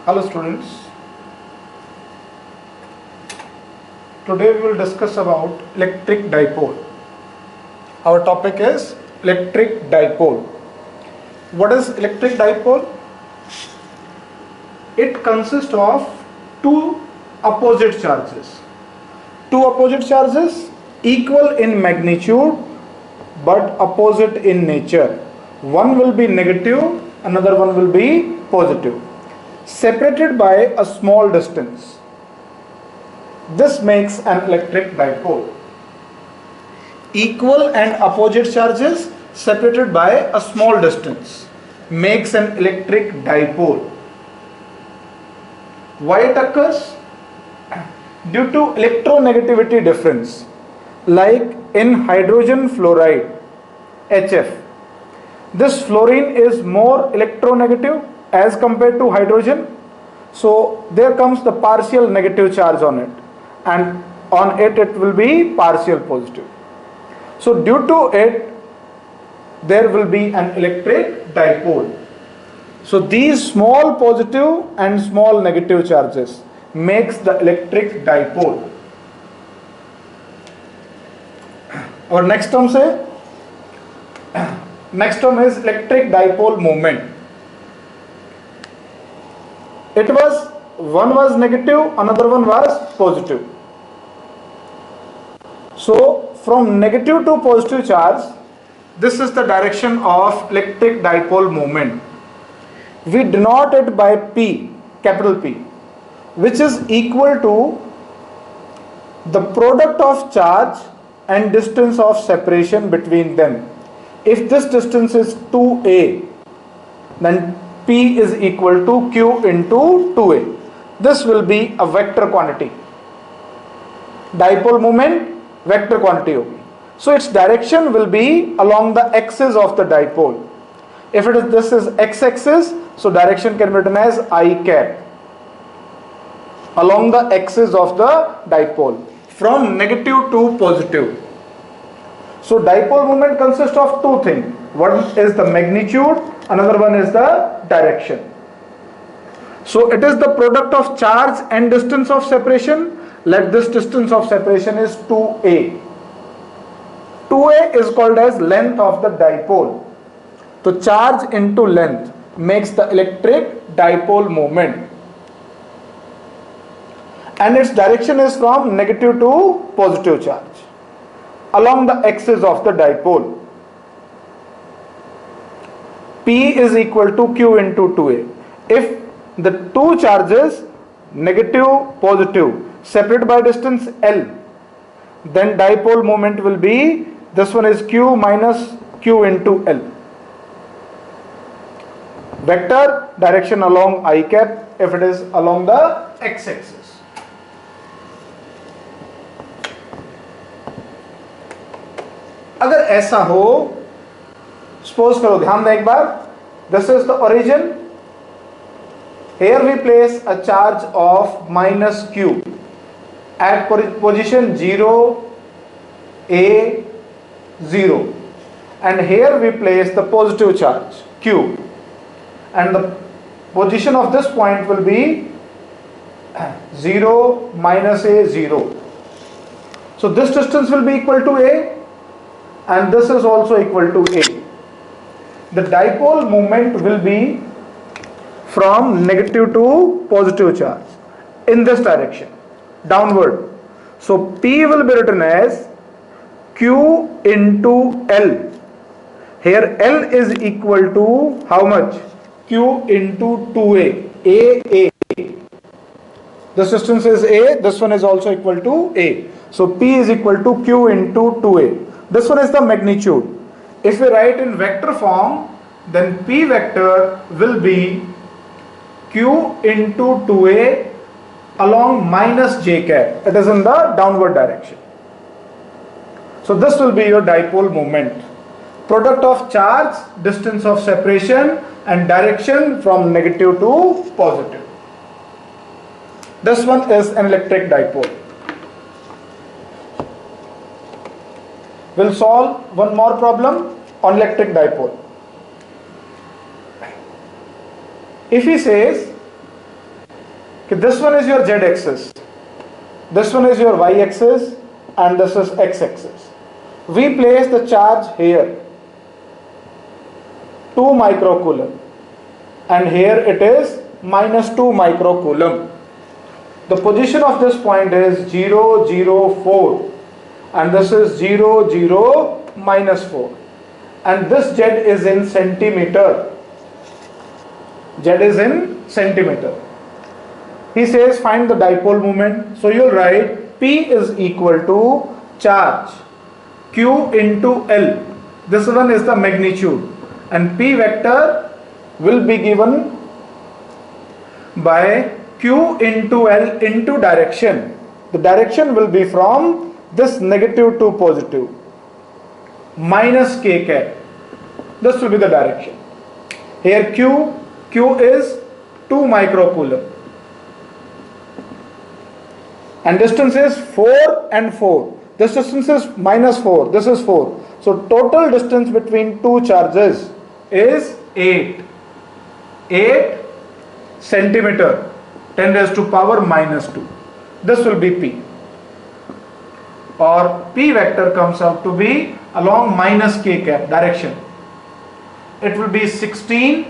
Hello students, today we will discuss about electric dipole. Our topic is electric dipole. What is electric dipole? It consists of two opposite charges. Two opposite charges equal in magnitude but opposite in nature. One will be negative, another one will be positive, separated by a small distance. This makes an electric dipole. Equal and opposite charges separated by a small distance makes an electric dipole. Why it occurs? Due to electronegativity difference, like in hydrogen fluoride, HF. This fluorine is more electronegative as compared to hydrogen, so there comes the partial negative charge on it, and on it will be partial positive. So due to it there will be an electric dipole. So these small positive and small negative charges makes the electric dipole. Our next term is electric dipole moment. One was negative, another one was positive. So from negative to positive charge, this is the direction of electric dipole moment. We denote it by P, capital P, which is equal to the product of charge and distance of separation between them. If this distance is 2a, then P is equal to Q into 2a. This will be a vector quantity. Dipole moment vector quantity hogi. So its direction will be along the axis of the dipole. If this is x-axis, so direction can be written as I cap, along the axis of the dipole, from negative to positive. So dipole moment consists of two things. One is the magnitude, another one is the direction. So it is the product of charge and distance of separation. Let this distance of separation is 2a. 2a is called as length of the dipole. So charge into length makes the electric dipole moment. And its direction is from negative to positive charge along the axis of the dipole. P is equal to Q into 2a. If the two charges, negative, positive, separate by distance L, then dipole moment will be, this one is Q minus Q into L. Vector direction along I cap if it is along the x-axis. अगर ऐसा हो, suppose करो, ध्यान दें एक बार, this is the origin. Here we place a charge of minus Q at position 0, A, 0, and here we place the positive charge Q, and the position of this point will be 0 minus A, 0. So this distance will be equal to A, and this is also equal to A. The dipole moment will be from negative to positive charge in this direction, downward. So P will be written as Q into L. Here L is equal to how much? Q into 2A. A. This distance is A, this one is also equal to A. So P is equal to Q into 2A. This one is the magnitude. If we write in vector form, then P vector will be Q into 2A along minus J cap. It is in the downward direction. So this will be your dipole moment. Product of charge, distance of separation, and direction from negative to positive. This one is an electric dipole. We'll solve one more problem on electric dipole. If he says कि this one is your z axis, this one is your y axis, and this is x axis. We place the charge here, 2 microcoulomb, and here it is minus 2 microcoulomb. The position of this point is 0, 0, 4, and this is 0, 0, minus 4, and this z is in centimeter. Z is in centimeter. He says find the dipole moment. So you'll write P is equal to charge Q into L. This one is the magnitude, and P vector will be given by Q into L into direction. The direction will be from this negative to positive, minus k cap. This will be the direction. Here Q is 2 microcoulomb, and distance is 4 and 4. This distance is minus 4, this is 4. So total distance between two charges is 8 centimeter, 10 raised to power minus 2. This will be P, or P vector comes out to be along minus k cap direction. It will be 16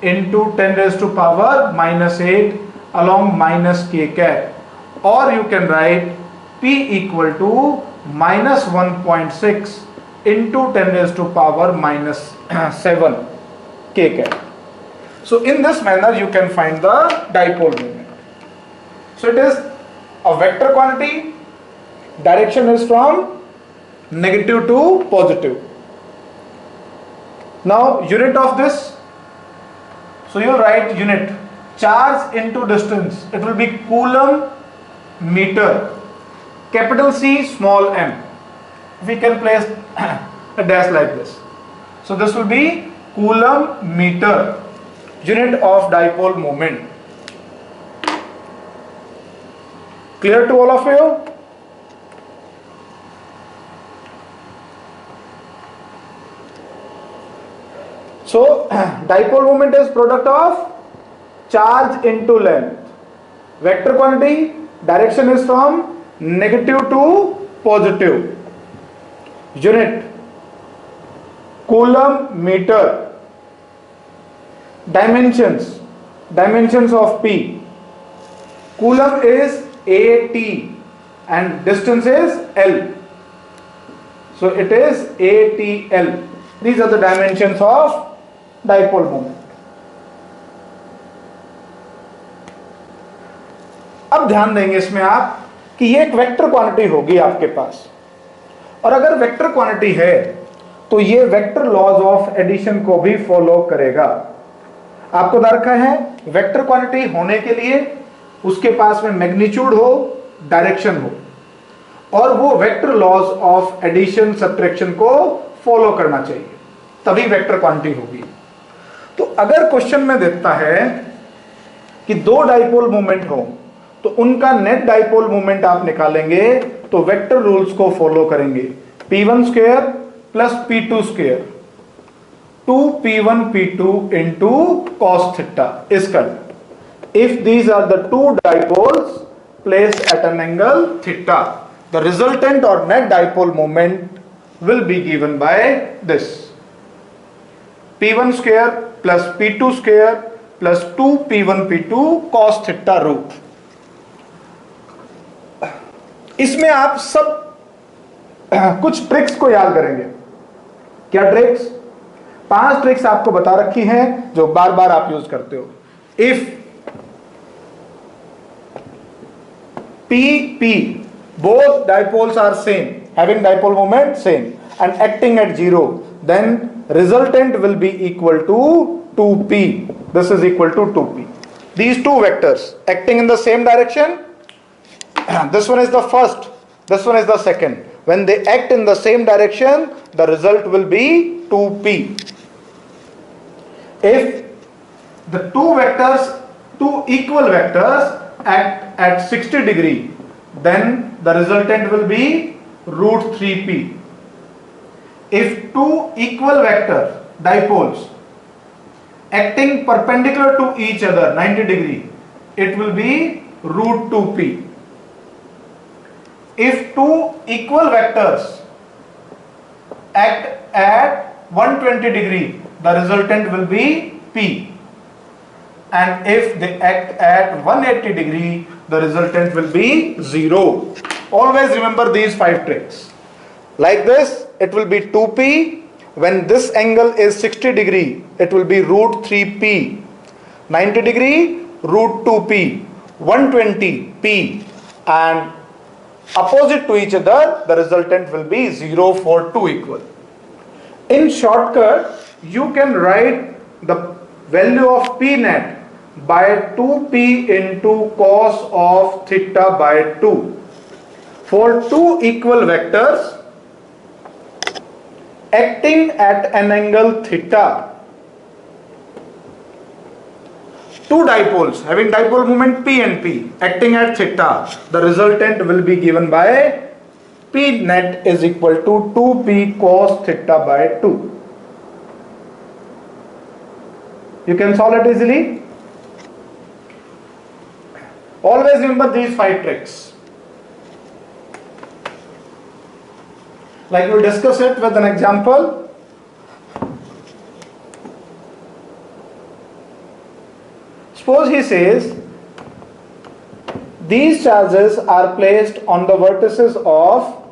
into 10 raised to power minus 8 along minus k cap, or you can write P equal to minus 1.6 into 10 raised to power minus 7 k cap. So in this manner you can find the dipole moment. So it is a vector quantity, direction is from negative to positive. Now unit of this, so you write unit charge into distance, it will be coulomb meter, capital C small m. We can place a dash like this. So this will be coulomb meter, unit of dipole moment. Clear to all of you? So dipole moment is product of charge into length. Vector quantity, direction is from negative to positive. Unit coulomb meter. Dimensions of P. Coulomb is AT and distance is L. So it is ATL. These are the dimensions of dipole moment. अब ध्यान देंगे इसमें आप कि ये एक vector quantity होगी आपके पास, और अगर वेक्टर क्वांटिटी है तो ये वेक्टर लॉज ऑफ एडिशन को भी फॉलो करेगा। आपको दरकार है वेक्टर क्वांटिटी होने के लिए उसके पास में मैग्नीट्यूड हो, डायरेक्शन हो, और वो vector laws of addition subtraction को फॉलो करना चाहिए, तभी वेक्टर क्वांटिटी होगी। तो अगर क्वेश्चन में देता है कि दो डाइपोल मोमेंट हो तो उनका नेट डाइपोल मोमेंट आप निकालेंगे तो वेक्टर रूल्स को फॉलो करेंगे। P1 square plus P2 square, 2P1 P2 into cos theta is correct. If these are the two dipoles placed at an angle theta, the resultant or net dipole moment will be given by this P1 square plus P2 square plus 2P1 P2 cos theta root. इसमें आप सब कुछ tricks को याद करेंगे। क्या tricks? 5 tricks आपको बता रखी हैं जो बार बार आप यूज करते हो। If P both dipoles are same, having dipole moment same and acting at 0, then resultant will be equal to 2P. This is equal to 2P. These two vectors acting in the same direction, this one is the first, this one is the second. When they act in the same direction, the result will be 2P. If the two equal vectors act at 60 degree, then the resultant will be root 3P. If two equal vector dipoles acting perpendicular to each other 90 degree, it will be root 2p. If two equal vectors act at 120 degree, the resultant will be p. And if they act at 180 degree, the resultant will be 0. Always remember these 5 tricks. Like this, it will be 2p. When this angle is 60 degree, it will be root 3p. 90 degree, root 2p. 120 p. And opposite to each other, the resultant will be 0 for 2 equal. In shortcut, you can write the value of p net by 2p into cos of theta by 2. For two equal vectors acting at an angle theta, two dipoles having dipole moment p and p acting at theta, the resultant will be given by p net is equal to 2p cos theta by 2. You can solve it easily. Always remember these 5 tricks. Like we'll discuss it with an example. Suppose he says these charges are placed on the vertices of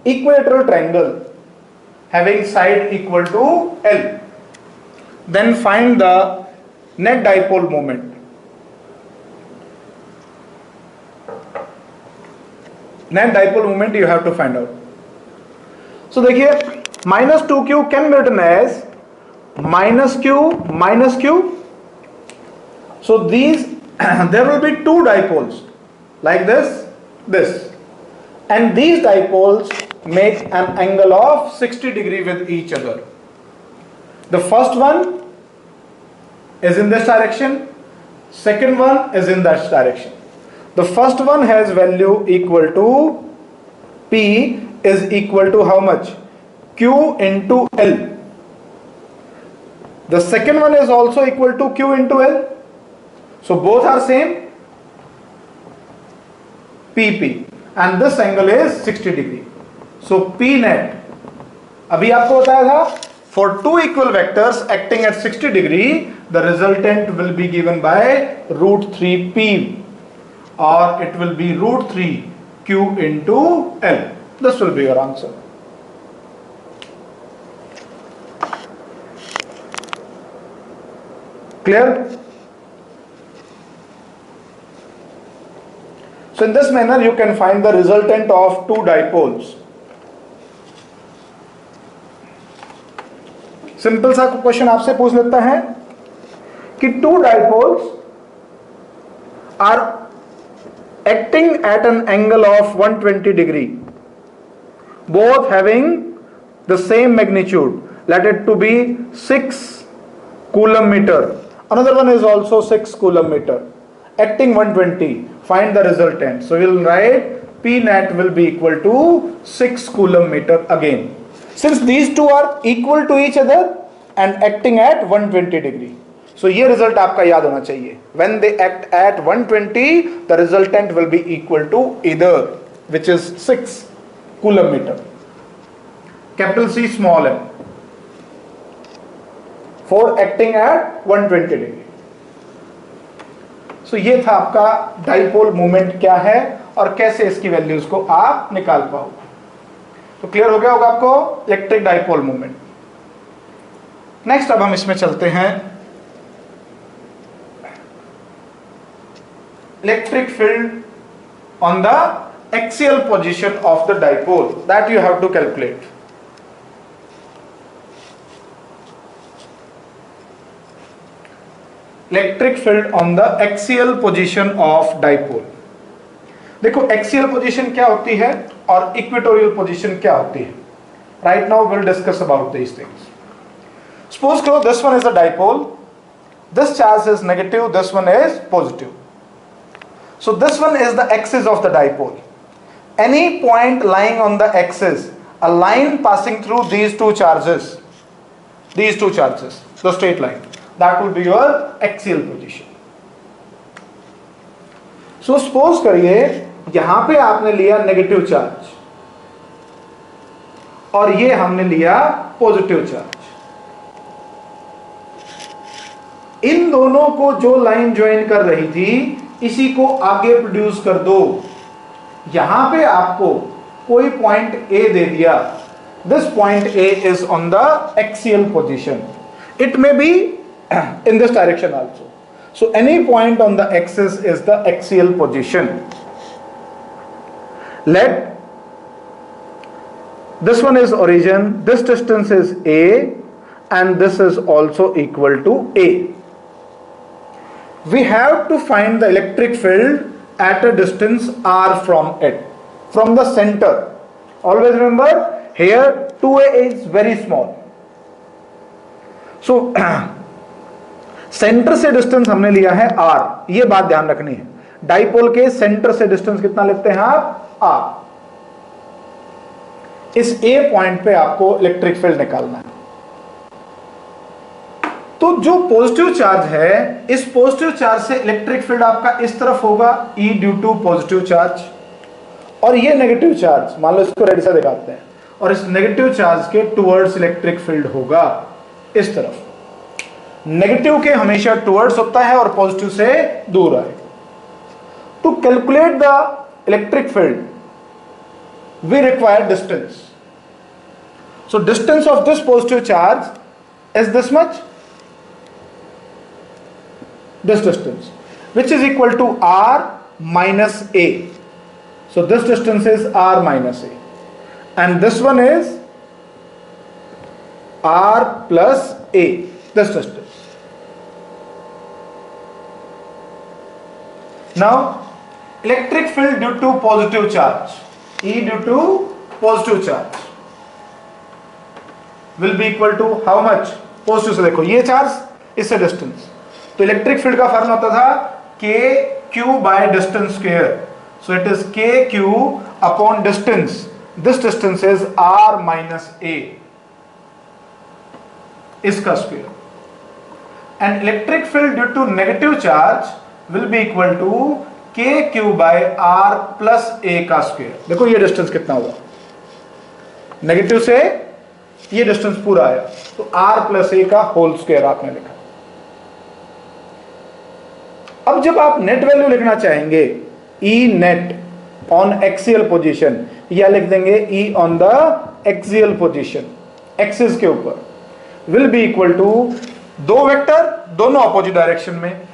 equilateral triangle having side equal to L. Then find the net dipole moment. Net dipole moment you have to find out. So देखिए minus 2q can be written as minus q. So these there will be two dipoles like this, and these dipoles make an angle of 60 degree with each other. The first one is in this direction, second one is in that direction. The first one has value equal to p is equal to how much? Q into L. The second one is also equal to Q into L. So both are same, PP, and this angle is 60 degree. So P net, अभी आपको बताया था, for two equal vectors acting at 60 degree, the resultant will be given by root 3P, or it will be root 3 Q into L. This will be your answer. Clear? So in this manner you can find the resultant of two dipoles. Simple सा question आपसे पूछ लेता है कि two dipoles are acting at an angle of 120 degree, both having the same magnitude, let it to be 6 coulomb meter. Another one is also 6 coulomb meter, acting 120. Find the resultant. So we will write P net will be equal to 6 coulomb meter again. Since these two are equal to each other and acting at 120 degree. So ये result आपका याद होना चाहिए. When they act at 120, the resultant will be equal to either, which is 6 coulomb meter. Capital C, small m. For acting at 120 degree. So ये था आपका dipole moment क्या है और कैसे इसकी वैल्यूज को आप निकाल पाओगे. तो क्लियर हो गया होगा आपको इलेक्ट्रिक डाइपोल मोमेंट. नेक्स्ट अब हम इसमें चलते हैं electric field on the axial position of the dipole, that you have to calculate. Electric field on the axial position of dipole. देखो एक्सियल पोजीशन क्या होती है और इक्वेटोरियल पोजीशन क्या होती है. Right now will discuss about these things. Suppose करो this one is a dipole, this charge is negative, this one is positive. So this one is the axis of the dipole. Any point lying on the axis, a line passing through these two charges, the straight line, that will be your axial position. So suppose करिए यहां पे आपने लिया negative charge और ये हमने लिया positive charge. इन दोनों को जो लाइन ज्वाइन कर रही थी इसी को आगे प्रोड्यूस कर दो। यहां पे आपको कोई पॉइंट ए दे दिया, this point A is on the axial position, it may be in this direction also. So any point on the axis is the axial position. Let this one is origin, this distance is a and this is also equal to a. We have to find the electric field at a distance r from it, from the center. Always remember here 2a is very small. So centre से distance हमने लिया है r, ये बात ध्यान रखनी है। Dipole के सेंटर से डिस्टेंस कितना लेते हैं आप? r। इस a पॉइंट पे आपको इलेक्ट्रिक फील्ड निकालना है। तो जो पॉजिटिव चार्ज है, इस पॉजिटिव चार्ज से इलेक्ट्रिक फील्ड आपका इस तरफ होगा E due to positive charge, और ये नेगेटिव चार्ज, मान लो इसको रेड से दिखाते हैं, और इस नेगेटिव चार्ज के टुवर्ड्स इलेक्ट्रिक फील्ड होगा इस तरफ। नेगेटिव के हमेशा टुवर्ड्स होता है और पॉजिटिव से दूर आए। To calculate the electric field we require distance. So distance of this positive charge is this much, this distance which is equal to r minus a. So this distance is r minus a and this one is r plus a, this distance. Now electric field due to positive charge, E due to positive charge will be equal to how much? Positive से देखो ये charge इससे distance, तो electric field का formula होता था k q by distance square. So it is k q upon distance, this distance is r minus a, इसका square. And electric field due to negative charge will be equal to k q by r plus a का square. देखो ये distance कितना हुआ, negative से ये distance पूरा आया, तो r plus a का होल स्क्वायर आपने लिखा। अब जब आप नेट वैल्यू लिखना चाहेंगे, E net on axial position, या लिख देंगे E on the axial position, axis के ऊपर, विल बी इक्वल टू दो वेक्टर दोनों अपोजिट डायरेक्शन में,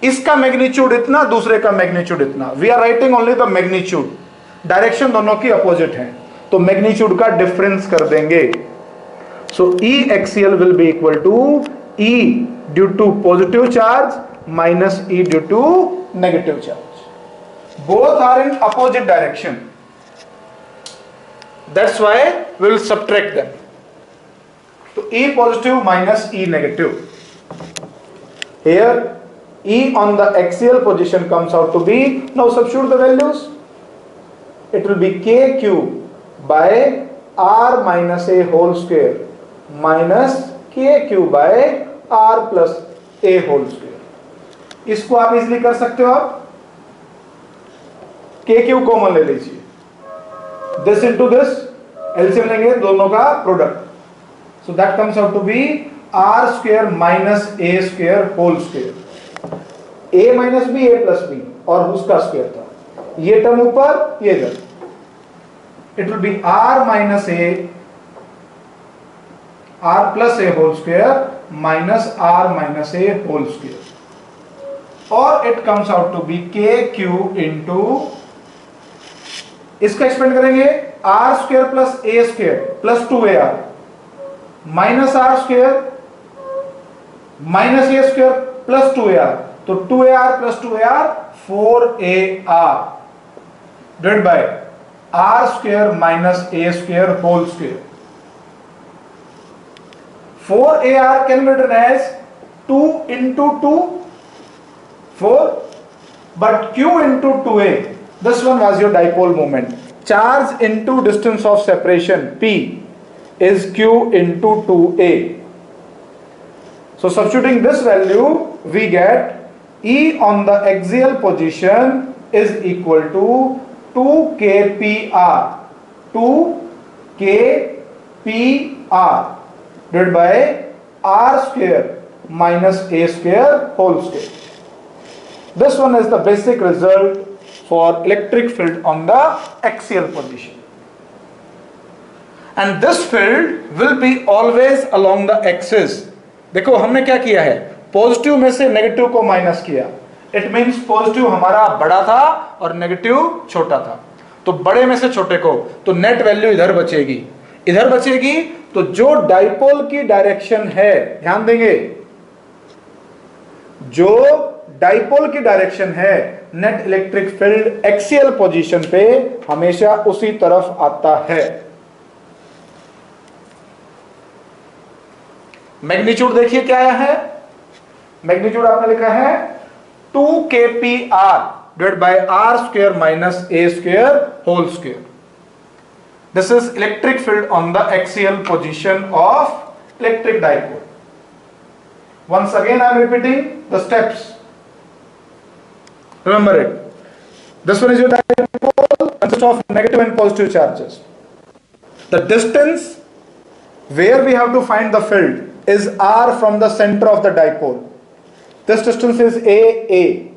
इसका मैग्नीट्यूड इतना, दूसरे का मैग्नीट्यूड इतना। We are writing only the magnitude, direction दोनों की अपोजिट है, तो मैग्नीट्यूड का डिफरेंस कर देंगे। So E axial will be equal to E due to positive charge minus E due to negative charge. Both are in opposite direction, that's why we will subtract them. तो E positive minus E negative, here E on the axial position comes out to be, now substitute the values, it will be kq by r minus a whole square minus kq by r plus a whole square। इसको आप easily कर सकते हो, आप kq common ले लीजिए, this into this LCM लेंगे दोनों का product, so that comes out to be r square minus a square whole square। a minus b a plus b और उसका स्क्वायर था, ये टर्म ऊपर ये इधर, it will be r minus a r plus a whole square minus r minus a whole square, और it comes out to be k q into, इसका expand करेंगे r square plus A square plus 2ar minus r square minus a square plus 2ar, तो 2ar plus 2ar 4ar divided by r square minus a square whole square. 4ar can be written as 2 into 2 4, but q into 2a, this one was your dipole moment. Charge into distance of separation p is q into 2a. So substituting this value we get E on the axial position is equal to 2kpr 2kpr divided by r square minus a square whole square. This one is the basic result for electric field on the axial position. And this field will be always along the axis. देखो हमने क्या किया है, positive में से negative को minus किया. It means positive हमारा बड़ा था और नेगेटिव छोटा था. तो बड़े में से छोटे को, तो नेट वैल्यू इधर बचेगी, इधर बचेगी. तो जो डाइपोल की डायरेक्शन है, ध्यान देंगे, जो डाइपोल की डायरेक्शन है, net electric field axial position पे हमेशा उसी तरफ आता है. मैग्नीट्यूड देखिए क्या आया है, मैग्नीट्यूड आपने लिखा है 2kpr divided by r square minus a square whole square. This is electric field on the axial position of electric dipole. Once again I am repeating the steps. Remember it. This one is your dipole, consists of negative and positive charges. The distance where we have to find the field is r from the center of the dipole. This distance is a.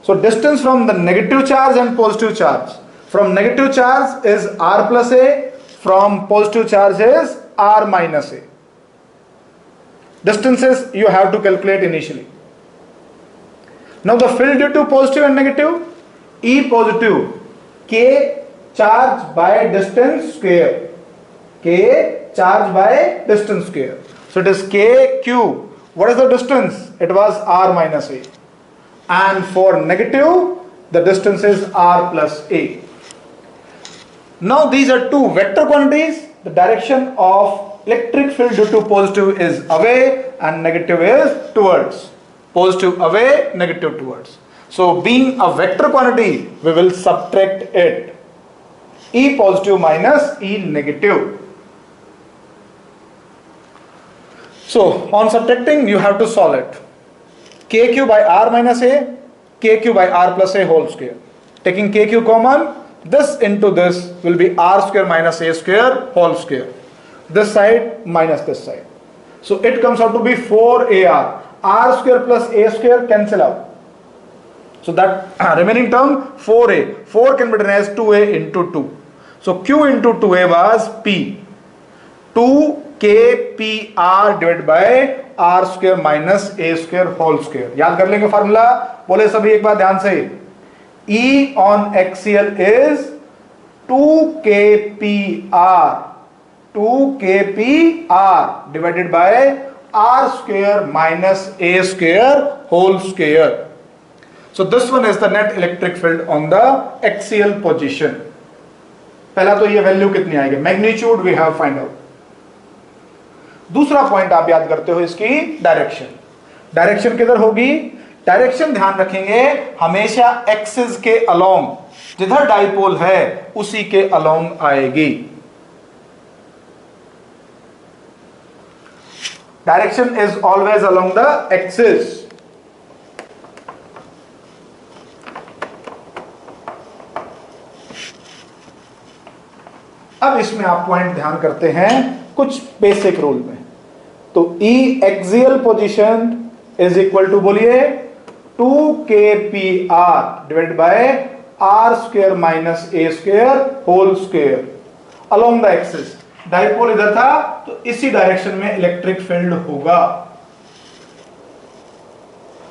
So distance from the negative charge and positive charge. From negative charge is r plus a, from positive charge is r minus a. Distances you have to calculate initially. Now the field due to positive and negative, E positive, K charge by distance square. K charge by distance square. So it is KQ. What is the distance? It was r minus a. And for negative, the distance is r plus a. Now these are two vector quantities. The direction of electric field due to positive is away and negative is towards. Positive away, negative towards. So being a vector quantity, we will subtract it. E positive minus E negative. So on subtracting, you have to solve it. KQ by R minus A, KQ by R plus A whole square. Taking KQ common, this into this will be R square minus A square whole square. This side minus this side. So it comes out to be 4AR. R square plus A square cancel out. So that remaining term 4A. 4 can be written as 2A into 2. So Q into 2A was P. 2kpr divided by r square minus a square whole square. याद कर लेंगे formula, बोले सभी एक बार ध्यान से. E on axial is 2kpr divided by r square minus a square whole square. So this one is the net electric field on the axial position. पहला तो ये वैल्यू कितनी आएगी, magnitude we have find out. दूसरा point आप याद करते हो इसकी डायरेक्शन. डायरेक्शन किधर होगी, डायरेक्शन ध्यान रखेंगे हमेशा एक्सिस के अलोंग, जिधर डाइपोल है उसी के अलोंग आएगी. Direction is always along the axis. अब इसमें आप पॉइंट ध्यान करते हैं कुछ बेसिक रूल में. तो E axial position is equal to, बोलिए, 2kpr divided by r square minus a square whole square along the axis. Dipole इधर था तो इसी डायरेक्शन में इलेक्ट्रिक फील्ड होगा.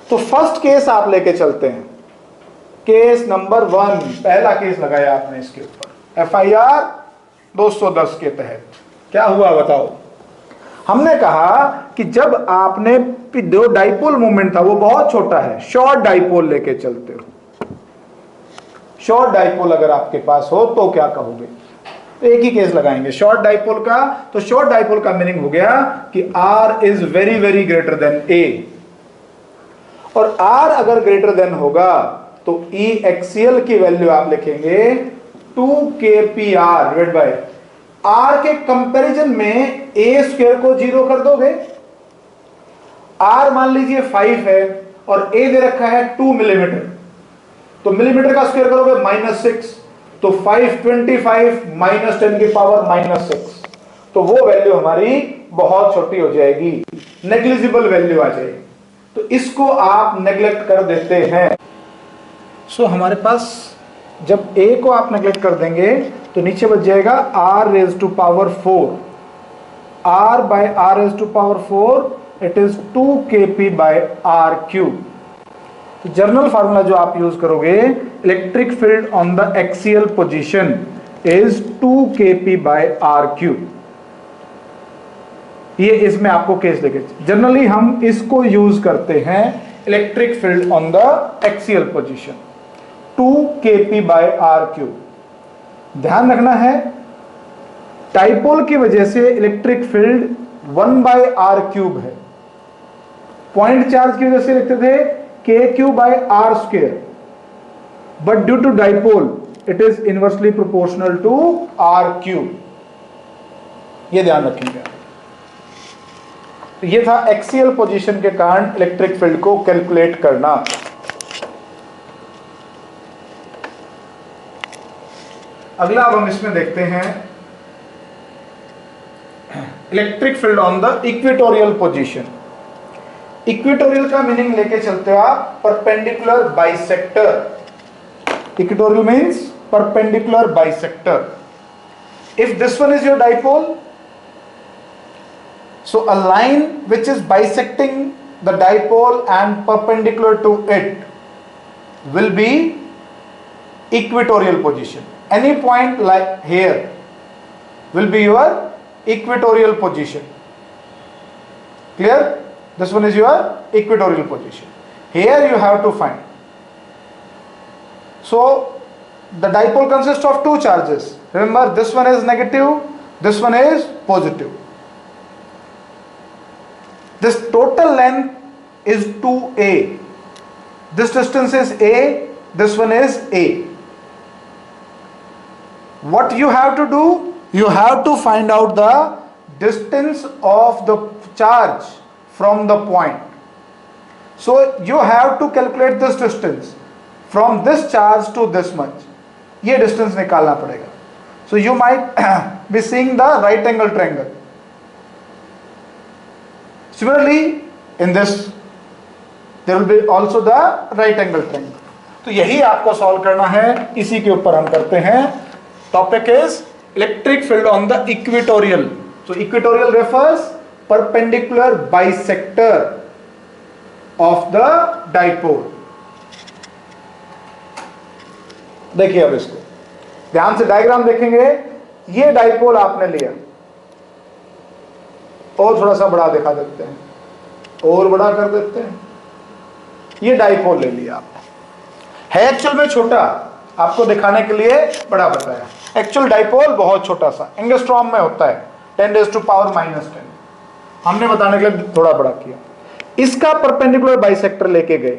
तो फर्स्ट केस आप लेके चलते हैं, केस नंबर 1. पहला केस लगाया आपने इसके ऊपर, FIR 210 के तहत. क्या हुआ बताओ. हमने कहा कि जब आपने जो डाइपोल मोमेंट था वो बहुत छोटा है, शॉर्ट डाइपोल लेके चलते हो. शॉर्ट डाइपोल अगर आपके पास हो तो क्या कहोगे, तो एक ही केस लगाएंगे शॉर्ट डाइपोल का. तो शॉर्ट डाइपोल का मीनिंग हो गया कि R is very very greater than A, और R अगर ग्रेटर देन होगा तो E एक्सियल की वैल्यू आप लिखेंगे 2kpr डिवाइडेड बाय R के कंपैरिजन में A स्क्वायर को 0 कर दोगे. R मान लीजिए 5 है और A दे रखा है 2 मिलीमीटर, तो तो मिलीमीटर का स्क्वायर करोगे -6, तो 525 माइनस 10 की पावर -6, तो वो वैल्यू हमारी बहुत छोटी हो जाएगी, नेग्लिजिबल वैल्यू आ जाएगी। तो इसको आप नेग्लेक्ट कर देते हैं। सो हमारे पास जब a को आप नेग्लेक्ट कर देंगे तो नीचे बच जाएगा r⁴, r by r⁴, it is 2kp/r³। तो जर्नल फार्मूला जो आप यूज करोगे, electric field on the axial position is 2kp/r³। ये इसमें आपको केस देखे, जनरली हम इसको यूज करते हैं, electric field on the axial position 2kp/r³। ध्यान रखना है, डाइपोल की वजह से इलेक्ट्रिक फील्ड 1/r³ है, पॉइंट चार्ज की वजह से लिखते थे kq/r², but due to dipole it is inversely proportional to r³। ये ध्यान रखेंगे। तो ये था एक्सियल पोजीशन के कारण इलेक्ट्रिक फील्ड को कैलकुलेट करना। अगला अब हम इसमें देखते हैं electric field on the equatorial position. Equatorial का मीनिंग लेके चलते हो आप, perpendicular bisector. Equatorial means perpendicular bisector. If this one is your dipole, so a line which is bisecting the dipole and perpendicular to it will be equatorial position. Any point like here will be your equatorial position. Clear? This one is your equatorial position. Here you have to find. So the dipole consists of two charges. Remember, this one is negative, this one is positive. This total length is 2a. This distance is a, this one is a. What you have to do? You have to find out the distance of the charge from the point. So you have to calculate this distance from this charge to this much. ये distance निकालना पड़ेगा. So you might be seeing the right angle triangle. Similarly, in this there will be also the right angle triangle. तो यही आपको solve करना है, इसी के ऊपर हम करते हैं। Topic is electric field on the equatorial. So equatorial refers perpendicular bisector of the dipole. देखिए अब इसको ध्यान से डायग्राम देखेंगे। ये डाइपोल आपने लिया, और थोड़ा सा बड़ा दिखा देते हैं, और बड़ा कर देते हैं। ये डाइपोल ले लिया आपने, है एक्चुअल में छोटा, आपको दिखाने के लिए बड़ा बताया। एक्चुअल डाइपोल बहुत छोटा सा एंगस्ट्रॉम में होता है, 10⁻⁻10। हमने बताने के लिए थोड़ा बड़ा किया। इसका परपेंडिकुलर बाइसेक्टर लेके गए।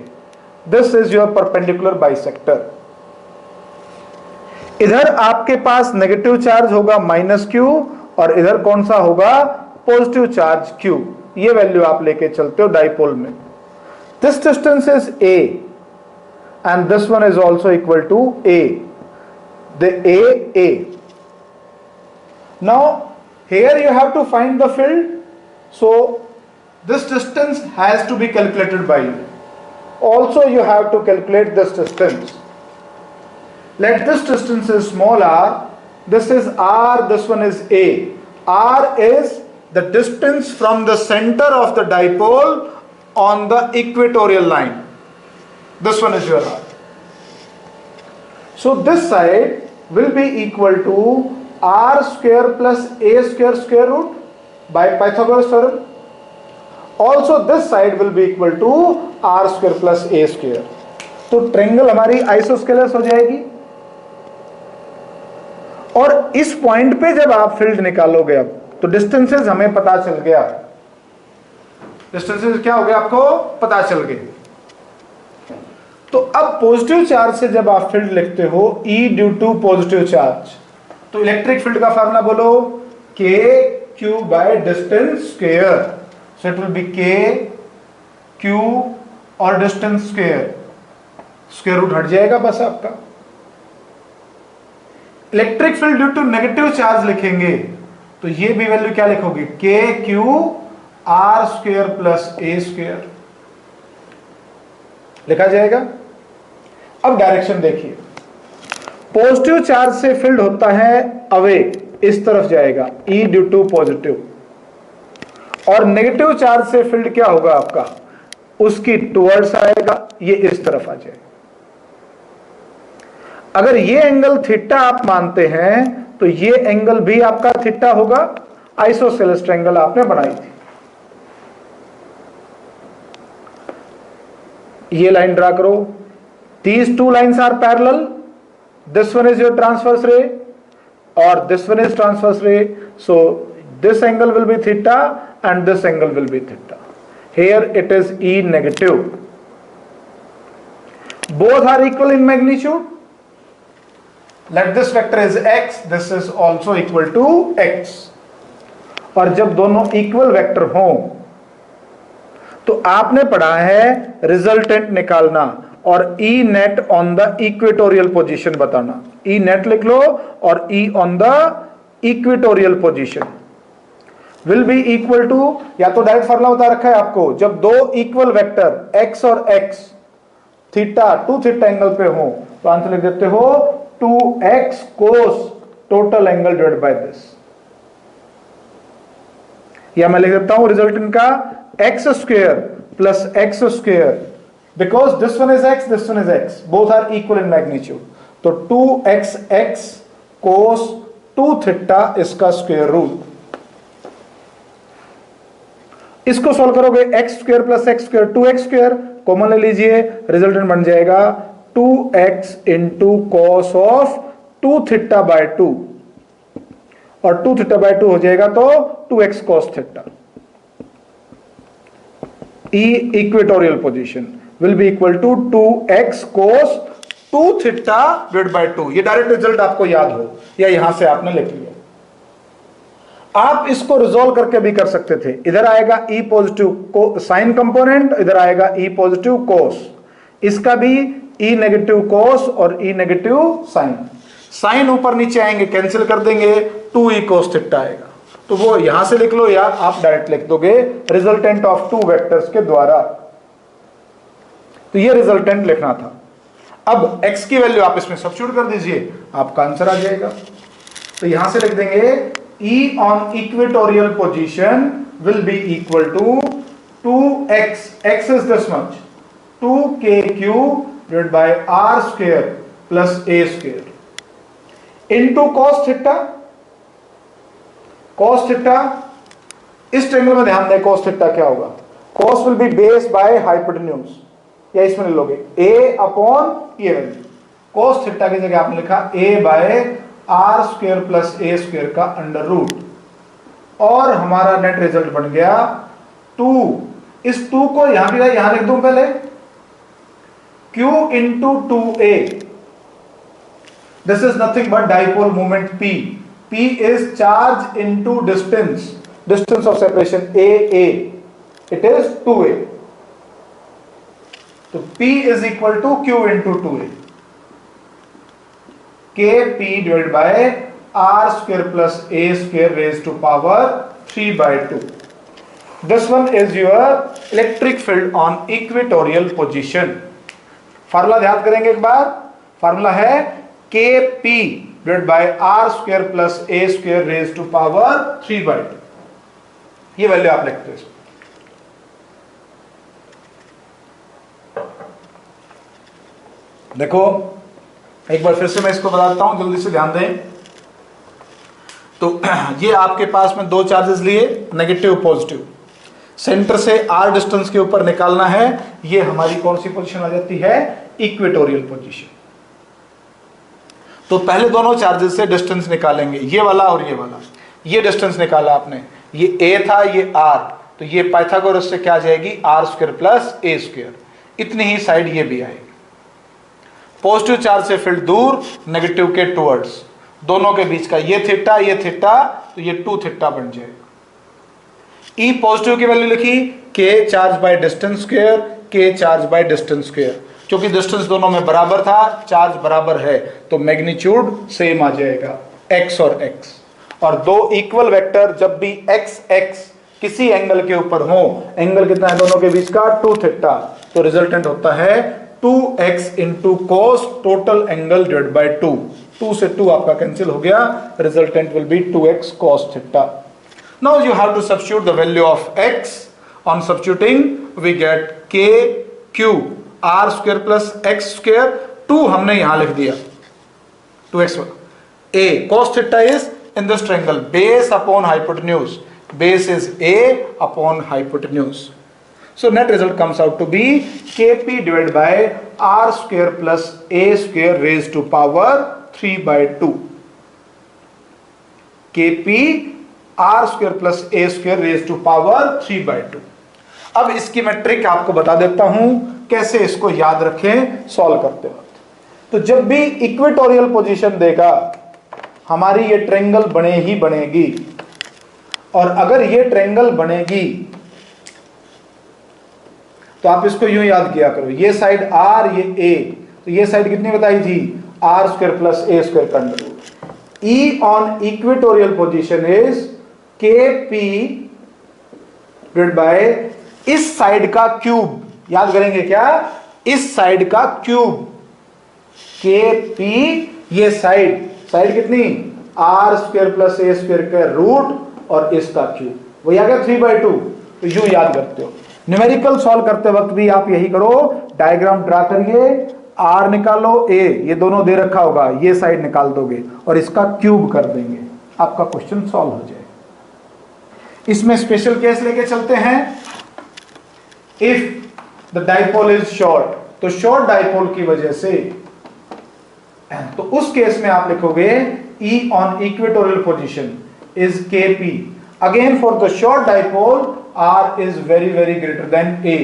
This is your perpendicular bisector. इधर आपके पास नेगेटिव चार्ज होगा -q, और इधर कौन सा होगा? Positive charge q। ये वैल्यू आप लेके चलते हो डाइपोल में। This distance is a and this one is also equal to a, the a. Now here you have to find the field, so this distance has to be calculated by you. Also you have to calculate this distance. Let this distance is small r, this is r, this one is a. R is the distance from the center of the dipole on the equatorial line. This one is your r. So this side will be equal to r square plus a square square root by Pythagoras theorem. Also this side will be equal to r square plus a square. तो triangle हमारी isosceles हो जाएगी। और इस point पे जब आप field निकालोगे अब, तो डिस्टेंसेस हमें पता चल गया। डिस्टेंसेस क्या हो गया? आपको पता चल गए। तो अब पॉजिटिव चार्ज से जब आप फील्ड लिखते हो E due to positive charge, तो इलेक्ट्रिक फील्ड का फार्मूला बोलो, k q by distance square. So it will be k q और डिस्टेंस स्क्वायर। स्क्वायर रूट हट जाएगा बस आपका। Electric field due to negative charge लिखेंगे तो ये भी वैल्यू क्या लिखोगे, K Q R square plus ए स्क्वायर लिखा जाएगा। अब डायरेक्शन देखिए, पॉजिटिव चार्ज से फील्ड होता है अवे, इस तरफ जाएगा ई ड्यू टू पॉजिटिव, और नेगेटिव चार्ज से फील्ड क्या होगा आपका, उसकी टुवर्ड्स आएगा, ये इस तरफ आ जाएगा। अगर ये एंगल थीटा आप मानते हैं तो ये एंगल भी आपका थीटा होगा, आइसोसेलेस ट्रायंगल आपने बनाई थी। ये लाइन ड्रा करो, these two lines are parallel, this one is your transverse ray or this one is transverse ray, so this angle will be theta and this angle will be theta. Here it is E negative. Both are equal in magnitude. Let this vector is x, this is also equal to x. और जब दोनों equal vector हों तो आपने पढ़ा है resultant निकालना और E net on the equatorial position बताना। E नेट लिख लो और E on the equatorial position will be equal to, या तो डायरेक्ट फॉर्मूला बता रखा है आपको, जब दो इक्वल वेक्टर x और x theta two theta angle पे हो तो आंसर लिख देते हो 2x cos total angle divide by this, या मैं लिख देता हूं रिजल्टेंट का x square plus x square, because this one is x, this one is x, both are equal in magnitude, तो 2xx cos 2 थीटा इसका स्क्वायर रूट। इसको solve करोगे x square plus x square 2x square common ले लीजिए, resultant बन जाएगा 2x into cos of 2 theta by 2, और 2 theta by 2 हो जाएगा तो 2x cos theta. E equatorial position will be equal to 2x cos 2 theta divide by 2। ये direct result आपको याद हो या यहां से आपने लिख लिया। आप इसको रिजोल्व करके भी कर सकते थे, इधर आएगा E पॉजिटिव साइन कंपोनेंट, इधर आएगा E पॉजिटिव कोस, इसका भी E नेगेटिव कोस और E नेगेटिव साइन, साइन ऊपर नीचे आएंगे कैंसिल कर देंगे, 2E cos थीटा आएगा। तो वो यहां से लिख लो या आप डायरेक्ट लिख दोगे रिजल्टेंट ऑफ टू वेक्टर्स के द्वारा। तो ये रिजल्टेंट लिखना था। अब x की वैल्यू आप इसमें सब्स्टिट्यूट कर दीजिए, आपका आंसर आ जाएगा। तो यहां से लिख देंगे E on equatorial position will be equal to 2x, x is this much, 2kq divided by r square plus a square into cos theta। cos theta इस ट्रायंगल में ध्यान दें, cos theta क्या होगा, cos will be base by hypotenuse, या इसमें ले लोगे a अपॉन ये वैल्यू, cos theta की जगह आपने लिखा a by R square plus A square का अंडर रूट, और हमारा नेट रिजल्ट बन गया 2। इस 2 को यहां भी यहां लिख दूं पहले, Q into 2a, this is nothing but dipole moment P। P इज charge into distance, distance of separation a, it is 2a, तो P is equal to Q into 2a, Kp divided by r square plus a square raised to power 3 by 2. This one is your electric field on equatorial position. Formula ध्यान करेंगे एक बार, formula है Kp divided by r square plus a square raised to power 3 by 2. ये value आप लिखते हैं। देखो एक बार फिर से मैं इसको बताता हूं, जल्दी से ध्यान दें। तो ये आपके पास में दो चार्जेस लिए, नेगेटिव पॉजिटिव, सेंटर से r डिस्टेंस के ऊपर निकालना है, ये हमारी कौन सी पोजीशन आ जाती है, इक्वेटोरियल पोजीशन। तो पहले दोनों चार्जेस से डिस्टेंस निकालेंगे, ये वाला और ये वाला। ये डिस्टेंस निकाला आपने, ये a था, ये r, तो ये पाइथागोरस से क्या आ जाएगी, r square plus a square, इतनी ही साइड ये भी आएगी। पॉजिटिव चार्ज से फील्ड दूर, नेगेटिव के टुवर्ड्स, दोनों के बीच का ये थीटा, तो ये 2 थीटा बन जाएगा। E पॉजिटिव की वैल्यू लिखी, K charge by distance square, K charge by distance square, क्योंकि डिस्टेंस दोनों में बराबर था, चार्ज बराबर है, तो मैग्नीट्यूड सेम आ जाएगा x और x। और दो इक्वल वेक्टर जब भी x x किसी एंगल के ऊपर हो, एंगल कितना है दोनों के बीच का 2 थीटा, तो रिजल्टेंट होता है 2x into cos total angle divide by 2। 2 से 2 आपका कैंसिल हो गया, resultant will be 2x cos theta. Now you have to substitute the value of x। On substituting we get k q r square plus x square, 2 हमने यहां लिख दिया 2x। a cos theta is in this triangle base upon hypotenuse, base is a upon hypotenuse, so net result comes out to be kp divided by r square plus a square raised to power 3 by 2, kp r square plus a square raised to power 3 by 2। अब इसकी मैं trick आपको बता देता हूं कैसे इसको याद रखें सॉल्व करते वक्त। तो जब भी इक्वेटोरियल पोजीशन देगा हमारी ये ट्रायंगल बने ही बनेगी, और अगर ये ट्रायंगल बनेगी तो आप इसको यूं याद किया करो, ये साइड r ये a, तो ये साइड कितनी बताई थी r square plus a square का under root. e on equatorial position is kp divided by इस साइड का क्यूब, याद करेंगे क्या, इस साइड का क्यूब, kp ये साइड कितनी r square plus a square का रूट और इसका क्यूब, वही आ गया 3 by 2। तो यूं याद करते हो। न्यूमेरिकल सॉल्व करते वक्त भी आप यही करो, डायग्राम ड्रा करिए, r निकालो a, ये दोनों दे रखा होगा, ये साइड निकाल दोगे और इसका क्यूब कर देंगे, आपका क्वेश्चन सॉल्व हो जाएगा। इसमें स्पेशल केस लेके चलते हैं। If the dipole is short, तो शॉर्ट डाइपोल की वजह से, तो उस केस में आप लिखोगे E on equatorial position is Kp, again for the short dipole R is very greater than A,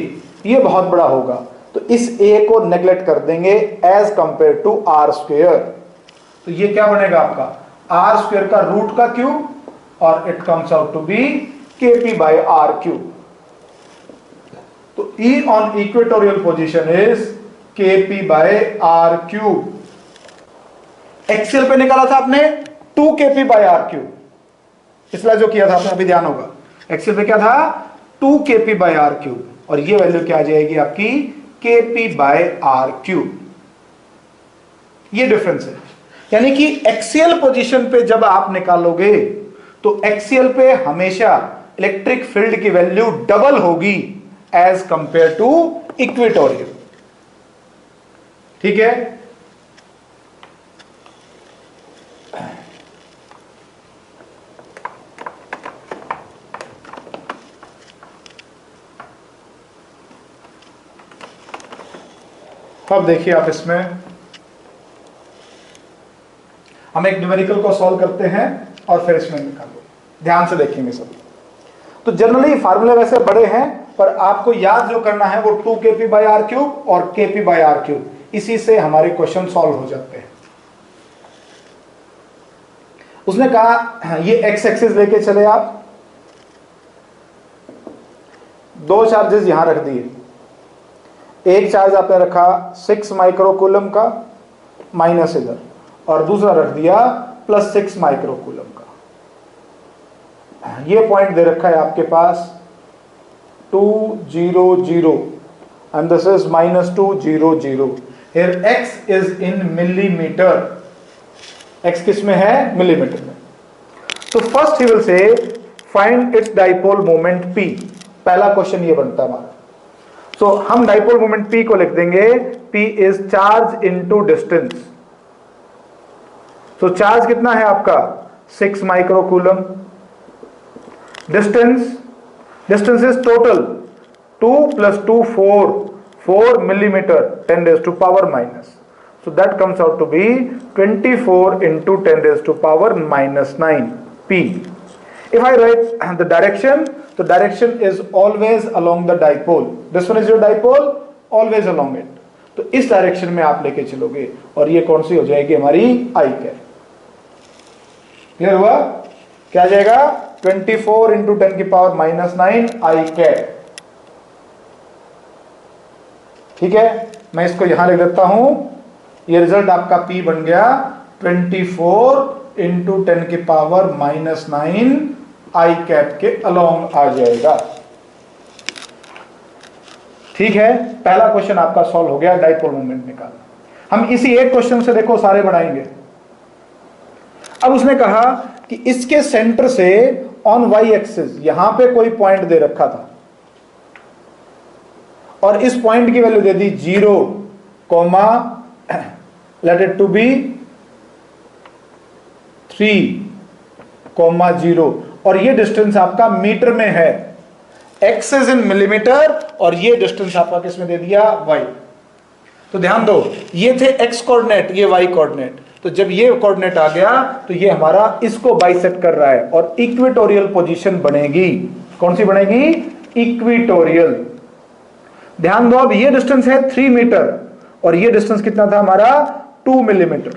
ये बहुत बड़ा होगा, तो इस A को नेग्लेक्ट कर देंगे as compared to R square। तो ये क्या बनेगा आपका R square का रूट का क्यूब और it comes out to be Kp by R cube। तो E on equatorial position is Kp by R cube। Axial पे निकाला था आपने 2kp by r क्यूब, पिछला जो किया था आपने अभी ध्यान होगा, एक्सेल पे क्या था 2kp by r क्यूब, और ये वैल्यू क्या आ जाएगी आपकी kp by r क्यूब। ये डिफरेंस है, यानी कि एक्सियल पोजीशन पे जब आप निकालोगे तो एक्सियल पे हमेशा इलेक्ट्रिक फील्ड की वैल्यू डबल होगी एज कंपेयर टू इक्वेटोरियल। ठीक है, अब देखिए आप इसमें हम एक न्यूमेरिकल को सॉल्व करते हैं और फिर इसमें निकालो, ध्यान से देखेंगे सब। तो जनरली फार्मूले वैसे बड़े हैं, पर आपको याद जो करना है वो 2kp by r क्यूब और kp by r क्यूब, इसी से हमारे क्वेश्चन सॉल्व हो जाते हैं। उसने कहा ये x एक्सिस लेके चले आप, दो चार्जेस यहां रख दिए, एक चार्ज आपने रखा 6 माइक्रोकूलम का माइनस इधर, और दूसरा रख दिया +6 माइक्रोकूलम का। ये पॉइंट दे रखा है आपके पास 2 0 0 and this is -2 0 0। Here x is in millimeter, x किस में है मिलीमीटर में। तो first he will say find its dipole moment p, पहला क्वेश्चन ये बनता है हमारा। तो हम डाइपोल मोमेंट p को लिख देंगे p इज चार्ज इनटू डिस्टेंस। तो चार्ज कितना है आपका 6 microcoulomb, distance is total 2 + 2 4 millimetre 10 raised to power minus, so that comes out to be 24 into 10 raised to power -9 p। If I write the direction, the direction is always along the dipole, this one is your dipole, always along it, तो इस direction में आप लेके चलोगे और ये कौन सी हो जाएगी हमारी i कैप। क्लियर हुआ, क्या आ जाएगा 24 into 10 की पावर -9 i कैप। ठीक है, मैं इसको यहां लिख देता हूं। ये रिजल्ट आपका P बन गया 24 इंटू 10 की पावर -9 आई कैप के अलोंग आ जाएगा। ठीक है, पहला क्वेश्चन आपका सॉल्व हो गया, डाइपोल मोमेंट निकालना। हम इसी एक क्वेश्चन से देखो सारे बढ़ाएंगे। अब उसने कहा कि इसके सेंटर से ऑन वाई एक्सिस यहां पे कोई पॉइंट दे रखा था और इस पॉइंट की वैल्यू दे दी 0, लेट इट टू बी 3,0 और ये डिस्टेंस आपका मीटर में है, x इज इन मिलीमीटर और ये डिस्टेंस आपका किसमें दे दिया y। तो ध्यान दो, ये थे x कोऑर्डिनेट, ये y कोऑर्डिनेट। तो जब ये कोऑर्डिनेट आ गया तो ये हमारा इसको बाइसेक्ट कर रहा है और इक्वेटोरियल पोजीशन बनेगी। कौन सी बनेगी? इक्वेटोरियल। ध्यान दो, अब ये डिस्टेंस है 3 मीटर और ये डिस्टेंस कितना था हमारा 2 मिलीमीटर।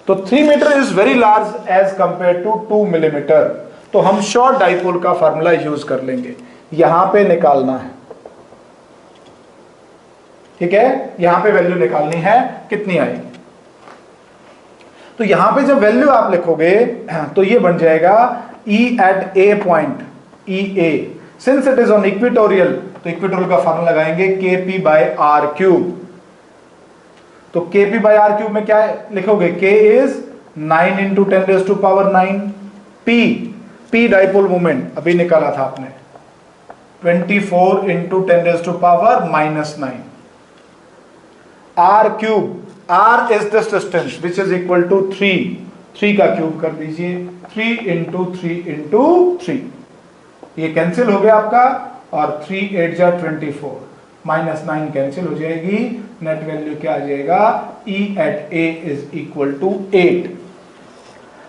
तो 3 metre is very large as compare to 2 millimetre. तो हम शॉर्ट डाइपोल का फार्मूला यूज कर लेंगे, यहां पे निकालना है। ठीक है, यहां पे वैल्यू निकालनी है, कितनी आएगी। तो यहां पे जब वैल्यू आप लिखोगे तो ये बन जाएगा E at A point, EA। Since it is on equatorial तो इक्वेटोरियल का फार्मूला लगाएंगे KP by R क्यूब। तो KP by R क्यूब में क्या लिखोगे? K is 9 into 10 raise to power 9। P dipole moment अभी निकाला था आपने 24 into 10 raise to power -9। R cube, R is this distance which is equal to 3 का cube कर दीजिए, 3 इंटू 3 इंटू 3, ये कैंसिल हो गया आपका और 3 8 जा 24, -9 कैंसिल हो जाएगी, नेट वैल्यू क्या आ जाएगा? E at A is equal to 8।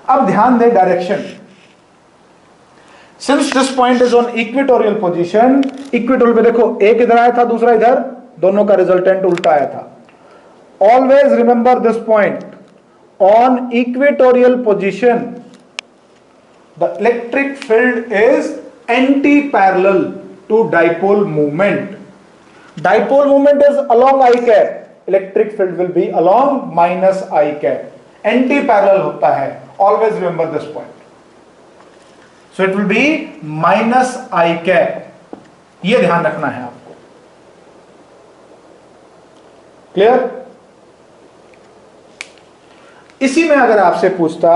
अब ध्यान दे direction, since this point is on equatorial position, equatorial पे देखो एक इधर आया था दूसरा इधर, दोनों का रिजल्टेंट उल्टा आया था। Always remember this point, on equatorial position the electric field is anti-parallel to dipole moment. Dipole moment is along I cap, electric field will be along minus I cap, anti-parallel होता है, always remember this point, so it will be minus I cap, ये ध्यान रखना है आपको। Clear? इसी में अगर आपसे पूछता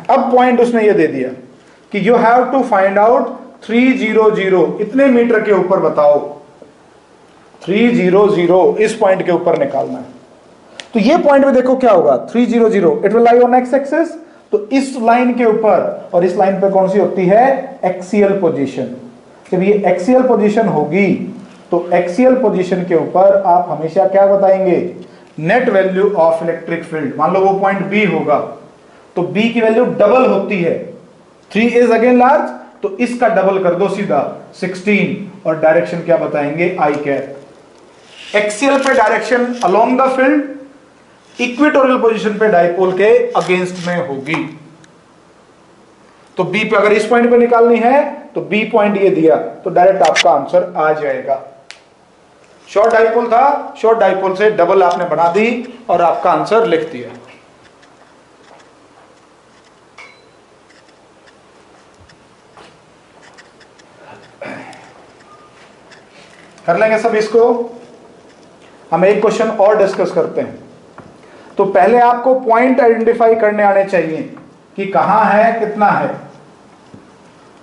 अब पॉइंट उसने ये दे दिया कि you have to find out 300, इतने मीटर के ऊपर बताओ, 300 इस पॉइंट के ऊपर निकालना है। तो ये पॉइंट में देखो क्या होगा, 300 it will lie on x axis, तो इस लाइन के ऊपर और इस लाइन पे कौन सी होती है? Axial position. जब ये एक्सियल पोजीशन होगी तो एक्सियल पोजीशन के ऊपर आप हमेशा क्या बताएंगे? Net value of electric field. मान लो वो पॉइंट बी होगा तो बी की वैल्यू डबल होती है, 3 इज अगेन लार्ज, तो इसका डबल कर दो सीधा 16 और डायरेक्शन क्या बताएंगे? आई कैप। एक्सियल पे direction along the field, equatorial position पे डाइपोल के अगेंस्ट में होगी। तो बी पे अगर इस पॉइंट पे निकालनी है तो बी पॉइंट ये दिया तो डायरेक्ट आपका आंसर आ जाएगा। शॉर्ट डाइपोल था, शॉर्ट डाइपोल से डबल आपने बना दी और आपका आंसर लिख दिया। कर लेंगे सब इसको। हम एक क्वेश्चन और डिस्कस करते हैं। तो पहले आपको पॉइंट आइडेंटिफाई करने आने चाहिए कि कहां है, कितना है,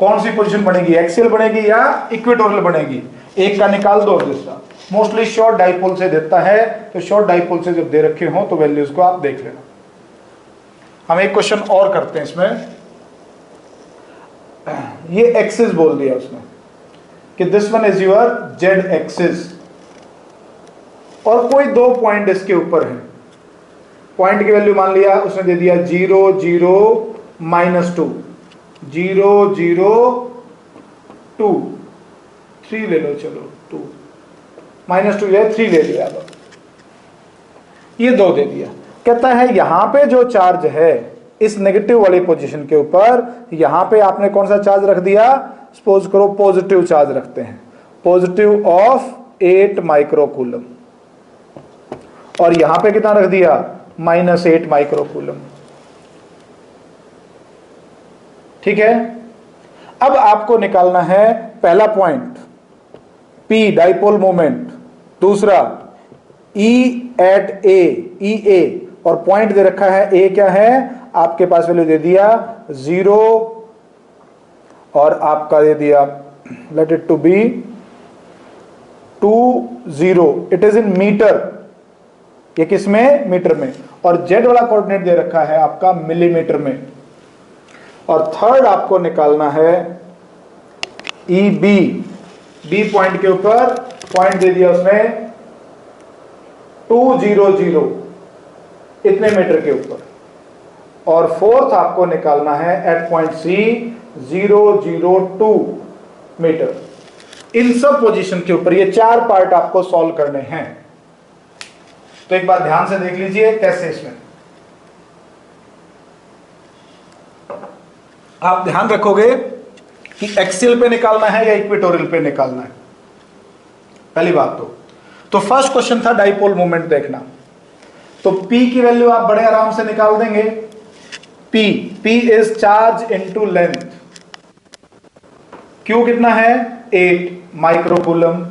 कौन सी पोजीशन बनेगी, एक्सियल बनेगी या इक्वेटोरियल बनेगी। एक का निकाल दो, दूसरा मोस्टली शॉर्ट डाइपोल से देता है, तो शॉर्ट डाइपोल से जब दे रखे हो तो वैल्यूज को आप देख लेना। हम एक क्वेश्चन और करते हैं इसमें। ये एक्सिस बोल दिया उसने कि this one is your Z axis और कोई दो पॉइंट इसके ऊपर है। पॉइंट की वैल्यू मान लिया उसने दे दिया 0 0 -2, 0 0 2, 3 ले लो, चलो 2 -2 है, 3 ले लिया। अब ये 2 दे दिया। कहता है यहां पे जो चार्ज है इस नेगेटिव वाली पोजीशन के ऊपर, यहां पे आपने कौन सा चार्ज रख दिया? सपोज करो पॉजिटिव चार्ज रखते हैं, पॉजिटिव ऑफ 8 माइक्रोकूलम, और यहां पे कितना रख दिया, -8 माइक्रोकूलम। ठीक है, अब आपको निकालना है पहला पॉइंट P डाइपोल मोमेंट, दूसरा E एट ए, और पॉइंट दे रखा है A क्या है, आपके पास वैल्यू दे दिया 0 और आपका दे दिया let it to be 20, it is in metre, ये किस में, मीटर में, और जेड वाला कोऑर्डिनेट दे रखा है आपका मिलीमीटर में। और थर्ड आपको निकालना है ई बी पॉइंट के ऊपर पॉइंट दे दिया उसने 200 इतने मीटर के ऊपर, और फोर्थ आपको निकालना है एट पॉइंट सी 002 मीटर। इन सब पोजीशन के ऊपर ये 4 पार्ट आपको सॉल्व करने हैं। तो एक बार ध्यान से देख लीजिए कैसे, इसमें आप ध्यान रखोगे कि एक्सियल पे निकालना है या इक्वेटोरियल पे निकालना है। पहली बात तो फर्स्ट क्वेश्चन था डाइपोल मोमेंट देखना, तो P की वैल्यू आप बड़े आराम से निकाल देंगे। P इज चार्ज इनटू लेंथ, Q कितना है 8 माइक्रोकूलम,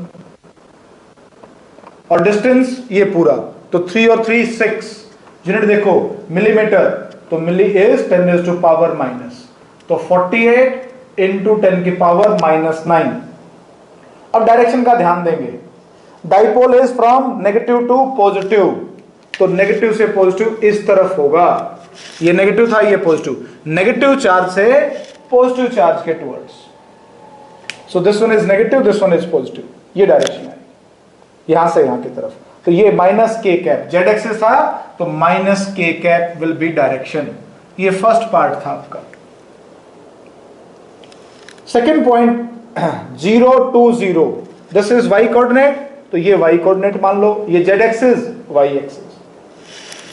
और डिस्टेंस ये पूरा, तो 3 और 3 6, यूनिट देखो मिलीमीटर, तो मिली इज 10 टू पावर माइनस, तो 48 इंटू 10 की पावर -9। अब डायरेक्शन का ध्यान देंगे, dipole is from negative to positive, तो नेगेटिव से पॉजिटिव इस तरफ होगा, ये नेगेटिव था ये पॉजिटिव, नेगेटिव चार्ज से पॉजिटिव चार्ज के towards, so this one is negative, this one is positive, ये डायरेक्शन है यहां से यहां की तरफ। तो ये -k कैप, जेड एक्सिस था तो -k cap will be direction. ये फर्स्ट पार्ट था आपका। Second point 0 to 0, this is y coordinate, तो ये y कोऑर्डिनेट मान लो, ये z एक्सिस y एक्सिस,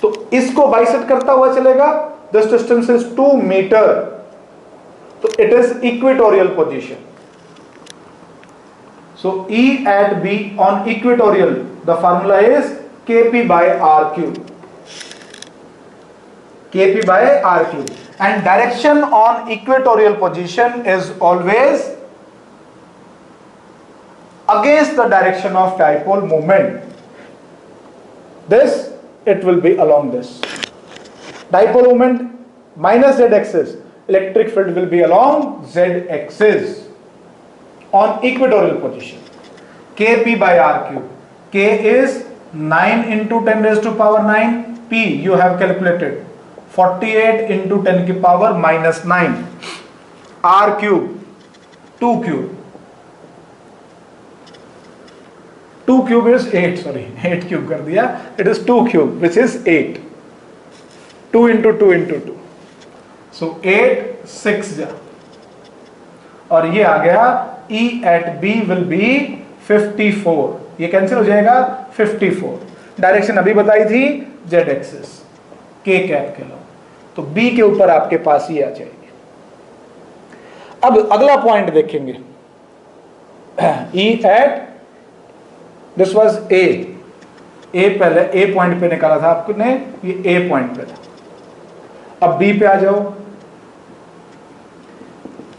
तो इसको बाइसेक्ट करता हुआ चलेगा, दिस डिस्टेंस इज 2 मीटर, तो it is equatorial position. So E at B on equatorial, the formula is Kp by R cube, Kp by R cube, and direction on equatorial position is always against the direction of dipole moment. This it will be along this dipole moment minus z axis, electric field will be along z axis on equatorial position. Kp by R cube, K is 9 into 10 raised to power 9, P you have calculated 48 into 10 की power -9, R cube 2 cube, 2 cube is 8, sorry 8 cube कर दिया, it is 2 cube which is 8, 2 into 2 into 2, so 8 6 जा, और ये आ गया E at B will be 54, ये cancel हो जाएगा 54, डायरेक्शन अभी बताई थी z एक्सिस k कैप के लो, तो B के ऊपर आपके पास ही आ जाएगी। अब अगला पॉइंट देखेंगे, E at this was A पहले A पॉइंट पे निकाला था आपने, ये A पॉइंट पे था। अब B पे आ जाओ,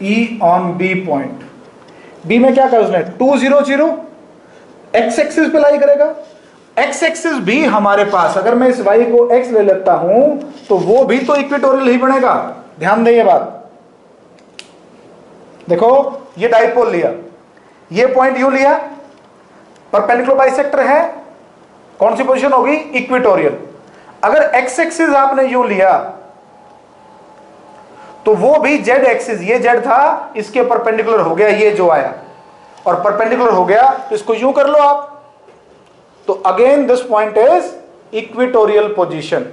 E on B point, B में क्या करा उसने 200 x एक्सिस पे लाई करेगा, x एक्सिस भी हमारे पास, अगर मैं इस y को x ले लेता हूं तो वो भी तो इक्वेटोरियल ही बनेगा। ध्यान दें ये बात, देखो ये डाइपोल लिया, ये पॉइंट यू लिया, परपेंडिकुलर बाइसेक्टर है, कौन सी पोजीशन होगी इक्वेटोरियल। अगर x एक्सिस आपने यू लिया तो वो भी z एक्सिस, ये z था इसके परपेंडिकुलर हो गया, ये जो आया और परपेंडिकुलर हो गया, तो इसको यूं कर लो आप, तो again this point is equatorial position.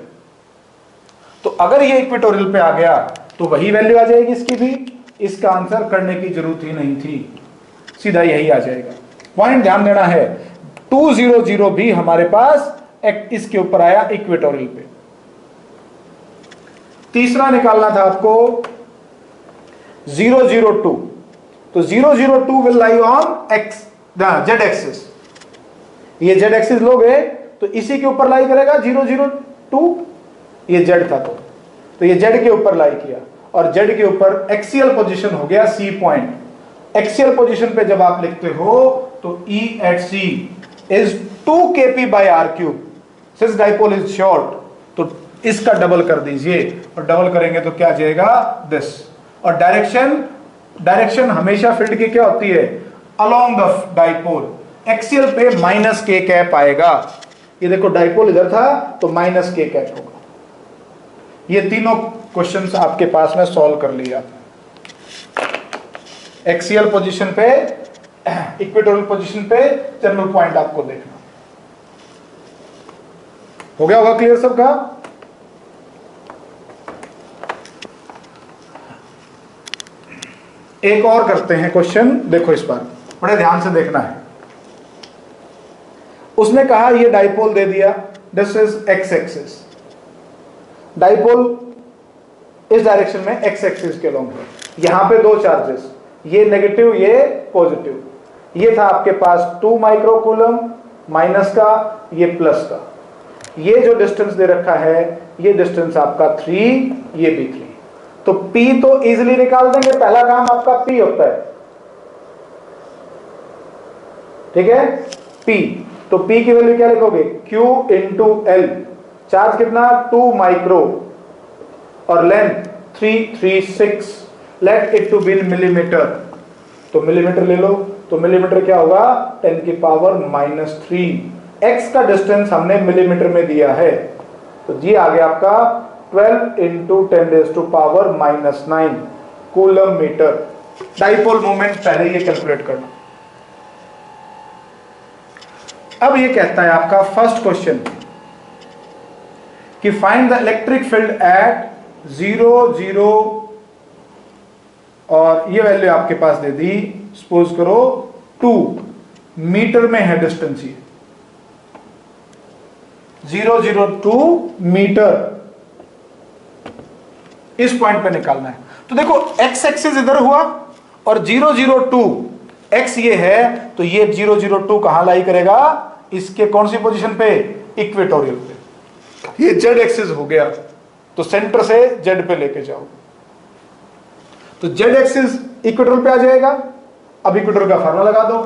तो अगर ये इक्वेटोरियल पे आ गया तो वही वैल्यू आ जाएगी इसकी भी, इसका आंसर करने की जरूरत ही नहीं थी, सीधा यही आ जाएगा। पॉइंट ध्यान देना है, 200 भी हमारे पास इसके ऊपर आया इक्वेटोरियल पे। तीसरा निकालना था आपको 002, तो 002 will lie on x Z axis. ये जेड एक्सिस लोगे तो इसी के ऊपर लाई करेगा 002, ये जेड था तो ये जेड के ऊपर लाई किया और जेड के ऊपर एक्सियल पोजीशन हो गया सी पॉइंट। एक्सियल पोजीशन पे जब आप लिखते हो तो E at C is 2 kp by r cube, since dipole is short, तो इसका डबल कर दीजिए और डबल करेंगे तो क्या आ जाएगा दिस। और डायरेक्शन हमेशा फील्ड की क्या होती है, अलोंग द डाइपोल। एक्सियल पे माइनस के कैप आएगा। ये देखो डाइपोल इधर था तो माइनस के कैप होगा। ये तीनों क्वेश्चंस आपके पास में सॉल्व कर लिया। एक्सियल पोजीशन पे, इक्वेटोरियल पोजीशन पे जनरल पॉइंट आपको देखना। हो गया होगा क्लियर सबका? एक और करते हैं क्वेश्चन, देखो इस बार बड़े ध्यान से देखना है। उसने कहा ये डाइपोल दे दिया, this is x axis, dipole इस डायरेक्शन में एक्स एक्सिस के लॉन्ग है। यहां पे दो चार्जेस, ये नेगेटिव ये पॉजिटिव। ये था आपके पास 2 माइक्रो कूलम माइनस का, ये प्लस का। ये जो डिस्टेंस दे रखा है ये डिस्टेंस आपका 3, ये भी 3। तो P तो इजीली निकाल देंगे, पहला काम आपका P होता है, ठीक है। P तो P की वैल्यू क्या लिखोगे, Q इंटू L। चार्ज कितना 2 माइक्रो और length 336। Let it to be in millimetre, तो मिलीमीटर ले लो। तो मिलीमीटर क्या होगा 10 की पावर -3। x का डिस्टेंस हमने मिलीमीटर में दिया है, तो जी आ गया आपका 12 into 10 to power -9 coulomb metre. Dipole moment पहले ये कैलकुलेट करना। अब ये कहता है आपका फर्स्ट क्वेश्चन कि find the electric field at 0 0 और ये वैल्यू आपके पास दे दी, सपोज करो 2 मीटर में है डिस्टेंस, ये 002 मीटर इस पॉइंट पे निकालना है। तो देखो एक्स एक्सिस इधर हुआ और 002 एक्स ये है, तो ये 002 कहां लाई करेगा, इसके कौन सी पोजीशन पे, इक्वेटोरियल पे। ये जेड एक्सिस हो गया, तो सेंटर से जेड पे लेके जाओ, तो जेड एक्सिस इक्वेटोरियल पे आ जाएगा। अब इक्वेटोरियल का फार्मूला लगा दो,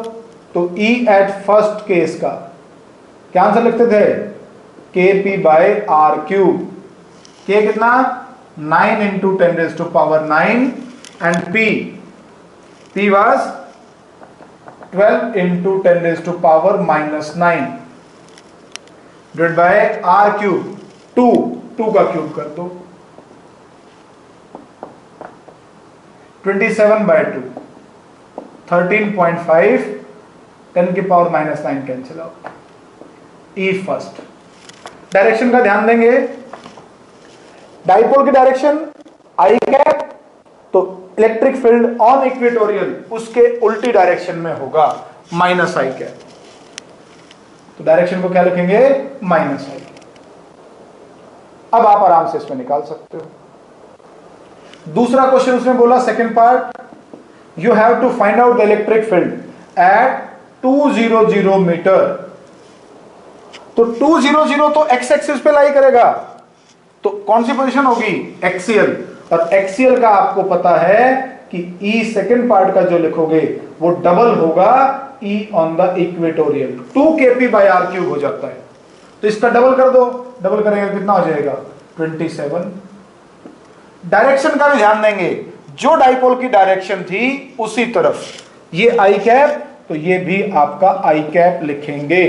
तो E एट फर्स्ट केस का क्या आंसर लिखते थे, KP by R cube. K कितना 9 into 10 to power 9 and P was 12 into 10 to power -9 divide by R cube. 2 का क्यूब कर दो, 27/2 13.5 10 की power -9 cancel out. E first. Direction का ध्यान देंगे, डाइपोल की डायरेक्शन आई कैप, तो इलेक्ट्रिक फील्ड ऑन इक्वेटोरियल उसके उल्टी डायरेक्शन में होगा माइनस आई कैप। तो डायरेक्शन को क्या लिखेंगे, माइनस आई। अब आप आराम से इसमें निकाल सकते हो। दूसरा क्वेश्चन उसने बोला second part, you have to find out the electric field at 200 metre. तो 200 तो एक्स एक्सिस पे लाई करेगा, तो कौन सी पोजीशन होगी, एक्सियल। और एक्सियल का आपको पता है कि E सेकंड पार्ट का जो लिखोगे वो डबल होगा E on the equatorial. 2 kp by R cube हो जाता है, तो इसका डबल कर दो, डबल करेंगे कितना हो जाएगा 27। डायरेक्शन का भी ध्यान देंगे, जो डाइपोल की डायरेक्शन थी उसी तरफ, ये आई कैप, तो ये भी आपका आई कैप लिखेंगे,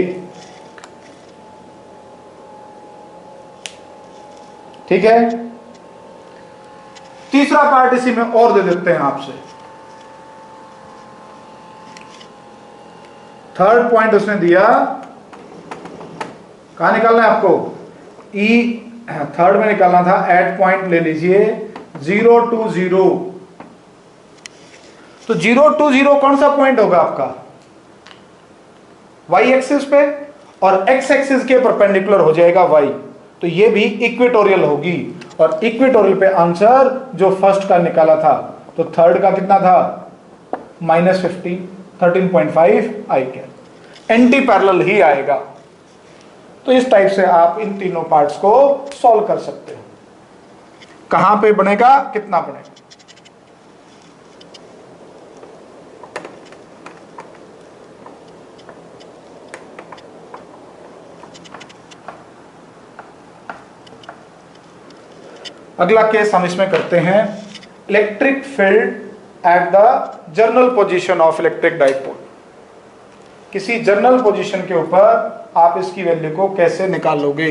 ठीक है। तीसरा पार्ट इसी में और दे देते हैं आपसे। थर्ड पॉइंट उसने दिया, कहां निकालना है आपको, E थर्ड में निकालना था। एट पॉइंट ले लीजिए 020, तो 020 कौन सा पॉइंट होगा आपका, y एक्सिस पे, और x एक्सिस के परपेंडिकुलर हो जाएगा y, तो ये भी इक्वेटोरियल होगी। और इक्वेटोरियल पे आंसर जो फर्स्ट का निकाला था, तो थर्ड का कितना था -15, 13.5 आई कैप, एंटी पैरेलल ही आएगा। तो इस टाइप से आप इन तीनों पार्ट्स को सॉल्व कर सकते हो। कहां पे बनेगा, कितना बनेगा। अगला केस हम इसमें करते हैं, electric field at the journal position of electric dipole. किसी जर्नल पोजीशन के ऊपर आप इसकी वैल्यू को कैसे निकालोगे,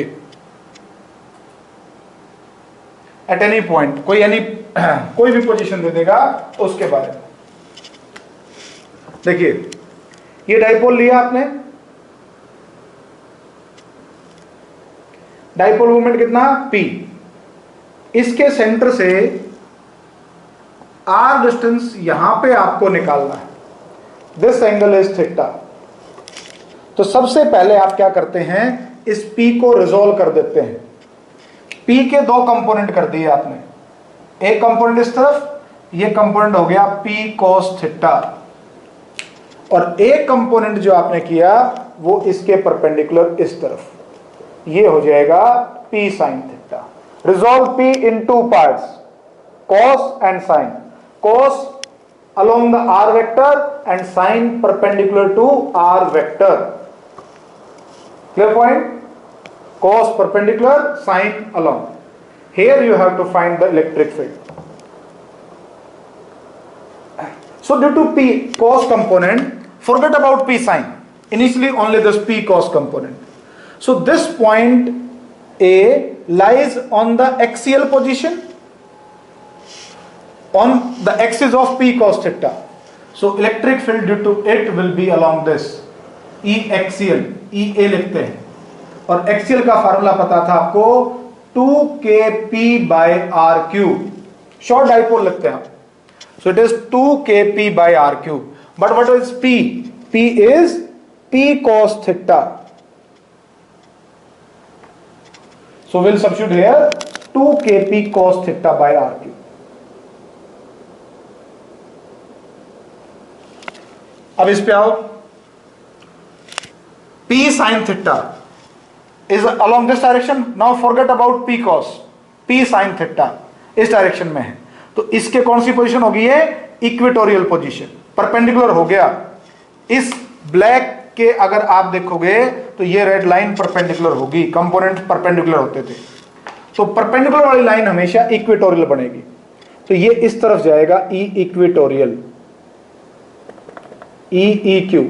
एट एनी पॉइंट, कोई भी पोजीशन दे देगा उसके बारे में। देखिए ये डाइपोल लिया आपने, डाइपोल मोमेंट कितना P, इसके सेंटर से R डिस्टेंस यहां पे आपको निकालना है, दिस एंगल इज थीटा। तो सबसे पहले आप क्या करते हैं, इस P को रिजोल्व कर देते हैं। P के दो कंपोनेंट कर दिए आपने, एक कंपोनेंट इस तरफ, ये कंपोनेंट हो गया P cos थीटा, और एक कंपोनेंट जो आपने किया वो इसके परपेंडिकुलर इस तरफ, ये हो जाएगा P sin theta. Resolve P in two parts, cos and sin. Cos along the R vector and sin perpendicular to R vector. Clear point? Cos perpendicular, sin along. Here you have to find the electric field. So due to P cos component, forget about P sin. Initially only this P cos component. So this point A lies on the axial position, on the axis of P cos theta. So electric field due to it will be along this E axial, EA लिखते हैं, और axial का formula पता था आपको 2kp by r cube, short dipole लिखते हैं। So it is 2kp by r cube. But what is P? P is P cos theta. So we'll substitute here 2kp cos theta by r cube. अब इस पे आओ, P sin theta is along this direction. Now forget about P cos, P sin theta इस direction में है, तो इसके कौन सी पोजीशन होगी, ये इक्वेटोरियल पोजीशन, परपेंडिकुलर हो गया। इस ब्लैक के अगर आप देखोगे तो ये रेड लाइन परपेंडिकुलर होगी, कंपोनेंट परपेंडिकुलर होते थे, तो परपेंडिकुलर वाली लाइन हमेशा इक्वेटोरियल बनेगी। तो ये इस तरफ जाएगा ई इक्वेटोरियल, ई क्यू,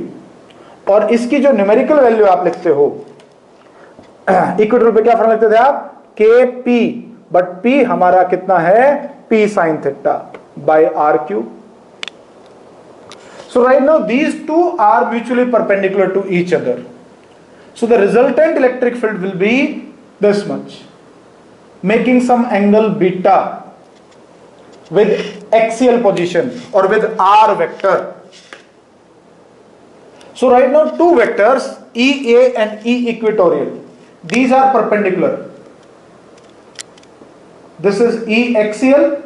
और इसकी जो न्यूमेरिकल वैल्यू आप लिखते हो, इक्वेटोरियल पे क्या फॉर्मूला लिखते थे आप, के पी, बट पी हमारा कितना है, P sine theta by R cube. So right now these two are mutually perpendicular to each other. So the resultant electric field will be this much, making some angle beta with axial position or with R vector. So right now two vectors EA and E equatorial, these are perpendicular. This is E axial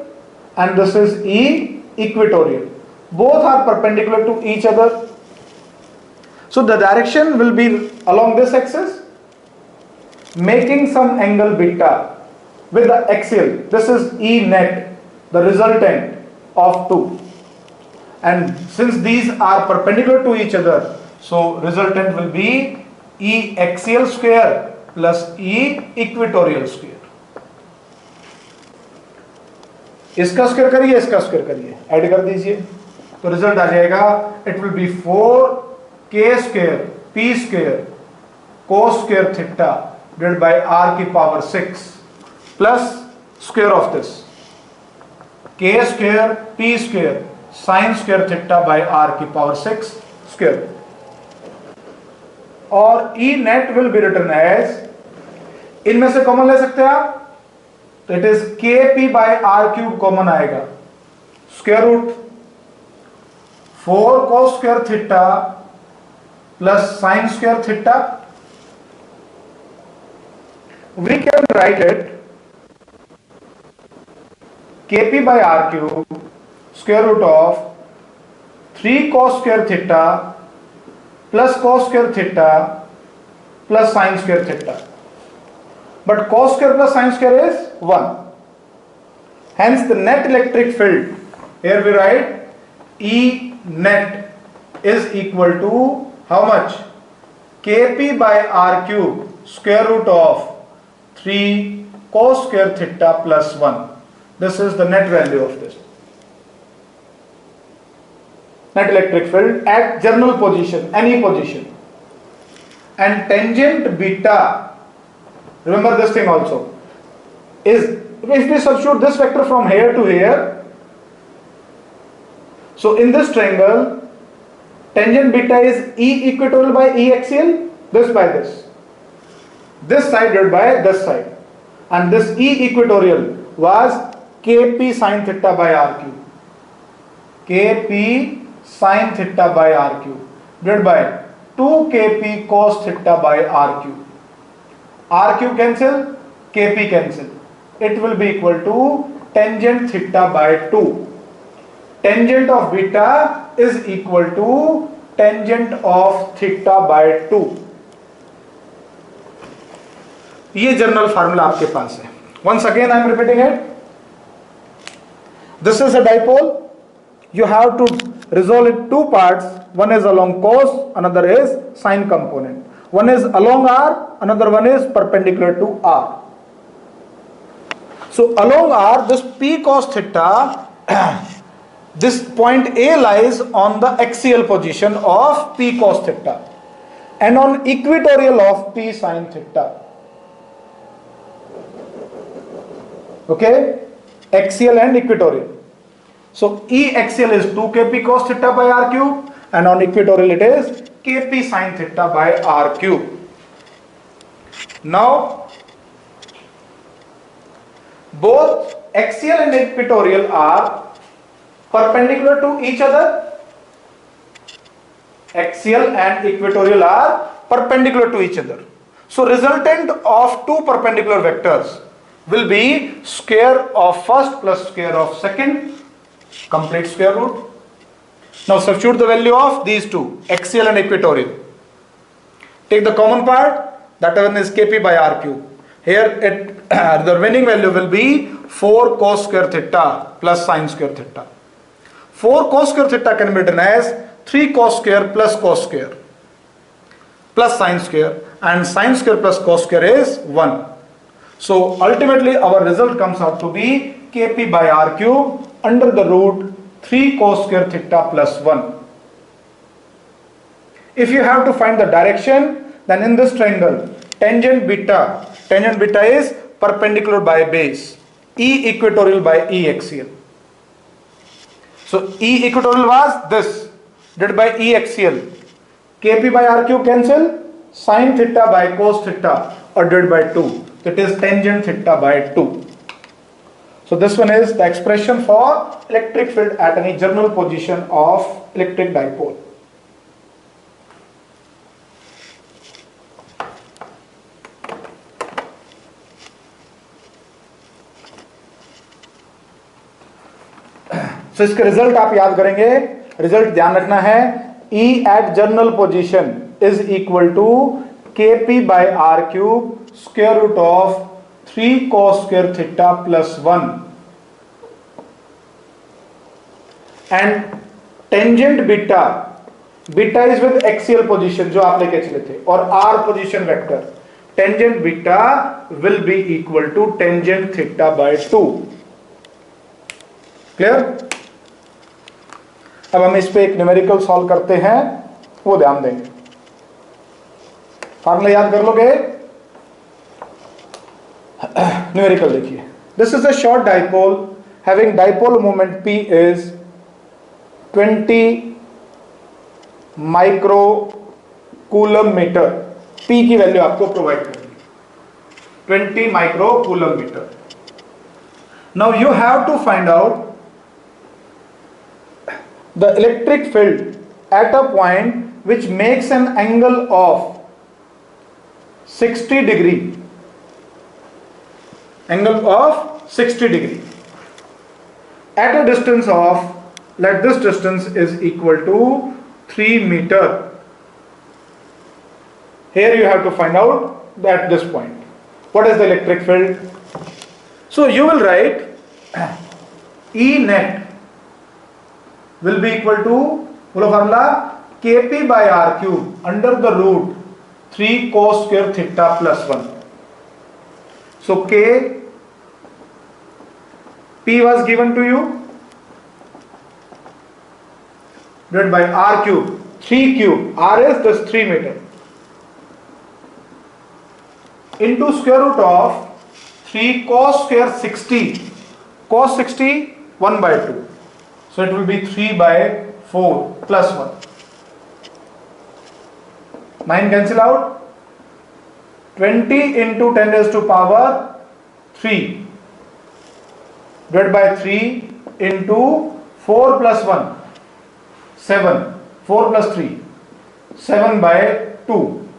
and this is E equatorial. Both are perpendicular to each other. So the direction will be along this axis, making some angle beta with the axial. This is E net, the resultant of two. And since these are perpendicular to each other, so resultant will be E axial square plus E equatorial square. इसका square करिए, इसका square करिए, add कर दीजिए, तो result आ जाएगा, it will B 4k square p square cos square theta divided by r की power 6 plus square of this k square p square sin square theta by r की power 6 square, और E net will be written as, इनमें से common ले सकते हैं आप, तो it is kp by r cube common आएगा, square root 4 cos square theta plus sine square theta, we can write it kp by r cube square root of 3 cos square theta plus cos square theta plus sin square theta. But cos square plus sin square is 1. Hence the net electric field, here we write E net is equal to how much? Kp by r cube square root of 3 cos square theta plus 1. This is the net value of this. Net electric field at general position, any position. And tangent beta, remember this thing also, is, if we substitute this vector from here to here, so in this triangle, tangent beta is E equatorial by E axial, this by this. This side divided by this side. And this E equatorial was Kp sin theta by r cube. Kp sin theta by r cube divided by 2 Kp cos theta by r cube. R cube cancel, Kp cancel. It will be equal to tangent theta by 2. Tangent of beta is equal to tangent of theta by 2. ये general formula आपके पास है. Once again I am repeating it. This is a dipole. You have to resolve it two parts. One is along cos, another is sine component. One is along r, another one is perpendicular to r. So along r, this p cos theta, this point A lies on the axial position of p cos theta and on equatorial of p sin theta. Okay, axial and equatorial. So E axial is 2 Kp cos theta by r cube and on equatorial it is Kp sin theta by r cube. Now both axial and equatorial are perpendicular to each other. Axial and equatorial are perpendicular to each other. So resultant of two perpendicular vectors will be square of first plus square of second, complete square root. Now substitute the value of these two, axial and equatorial. Take the common part, that one is Kp by r cube. Here the remaining value will be 4 cos square theta plus sin square theta. 4 cos square theta can be written as 3 cos square plus cos square plus sin square, and sin square plus cos square is 1. So ultimately our result comes out to be Kp by r cube under the root 3 cos square theta plus 1. If you have to find the direction, then in this triangle, tangent beta is perpendicular by base, E equatorial by E axial. So E equatorial was this, divided by E axial. Kp by r cube cancel, sin theta by cos theta or divided by 2. It is tangent theta by 2. So this one is the expression for electric field at any general position of electric dipole. So इसके result आप याद करेंगे. Result ध्यान रखना है, E at general position is equal to Kp by r cube square root of 3 cos square theta plus 1, and tangent beta is with axial position जो आप लेके चले थे, और r position vector, tangent beta will be equal to tangent theta by 2. Clear? अब हम इस पे एक न्यूमेरिकल सॉल्व करते हैं, वो ध्यान देंगे. फार्मूला याद कर लोगे? न्यूमेरिकल देखिए. This is a short dipole having dipole moment P is 20 micro coulomb metre. P की वैल्यू आपको प्रोवाइड करनी, 20 micro coulomb metre. Now you have to find out the electric field at a point which makes an angle of 60 degree, angle of 60 degree at a distance of let this distance is equal to 3 meter. Here you have to find out at this point what is the electric field. So you will write E net will be equal to, follow formula, Kp by R cube under the root 3 cos square theta plus 1. So K, P was given to you, divided by R cube, 3 cube, R is this 3 meter, into square root of 3 cos square 60, cos 60, 1 by 2. So it will be 3 by 4 plus 1. 9 cancel out. 20 into 10 raised to power 3 divided by 3 into 4 plus 1, 7, 4 plus 3, 7 by 2,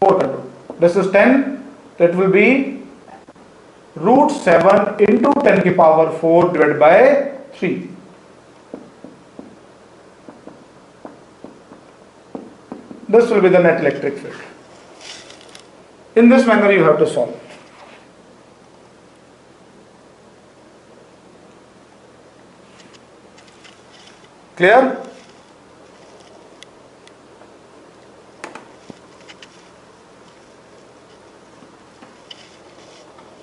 4 control. This is 10, that will be root 7 into 10 to power 4 divided by 3. This will be the net electric field. In this manner you have to solve. Clear?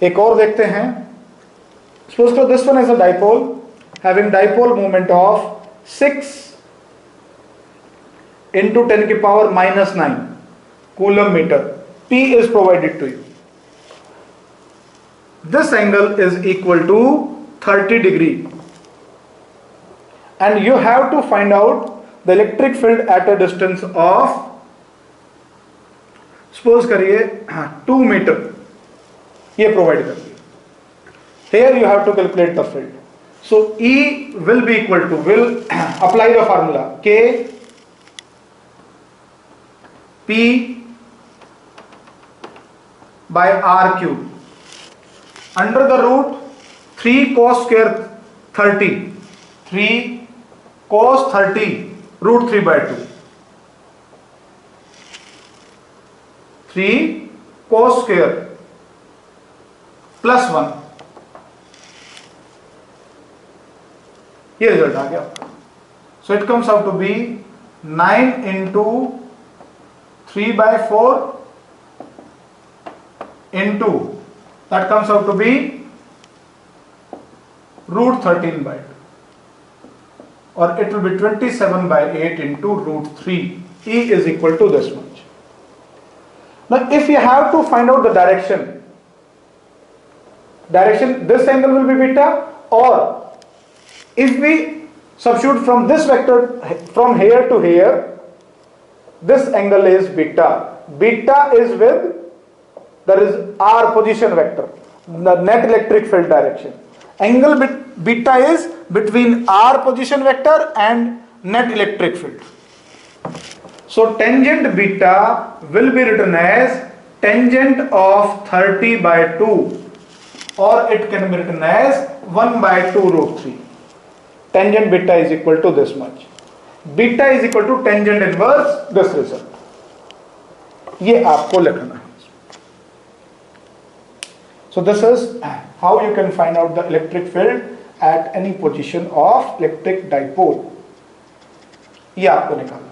एक और देखते हैं. Suppose that this one is a dipole having dipole moment of 6 into 10 to power minus 9 coulomb meter. P is provided to you. This angle is equal to 30 degree. And you have to find out the electric field at a distance of, suppose करिए 2 meter. ये provide कर दिया. Here you have to calculate the field. So E will be equal to, will apply the formula K P by R cube under the root 3 cos square 30, 3 cos 30 root 3 by 2, 3 cos square plus 1. ये result आ गया. So it comes out to be 9 into 3 by 4 into, that comes out to be root 13 by 2, or it will be 27 by 8 into root 3. E is equal to this much. Now if you have to find out the direction, this angle will be beta, or if we substitute from this vector from here to here, this angle is beta. Beta is with, there is R position vector, the net electric field direction. Angle beta is between R position vector and net electric field. So tangent beta will be written as tangent of 30 by 2, or it can be written as 1 by 2 root 3. Tangent beta is equal to this much. Beta is equal to tangent inverse this result. ये आपको लिखना है. So this is how you can find out the electric field at any position of electric dipole. ये आपको निकालना.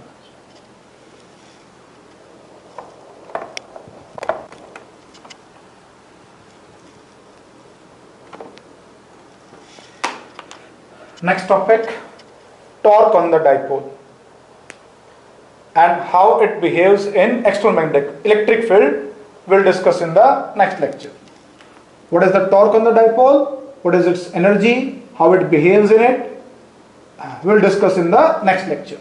Next topic, torque on the dipole and how it behaves in external electric field. We'll discuss in the next lecture. What is the torque on the dipole? What is its energy? How it behaves in it? We'll discuss in the next lecture.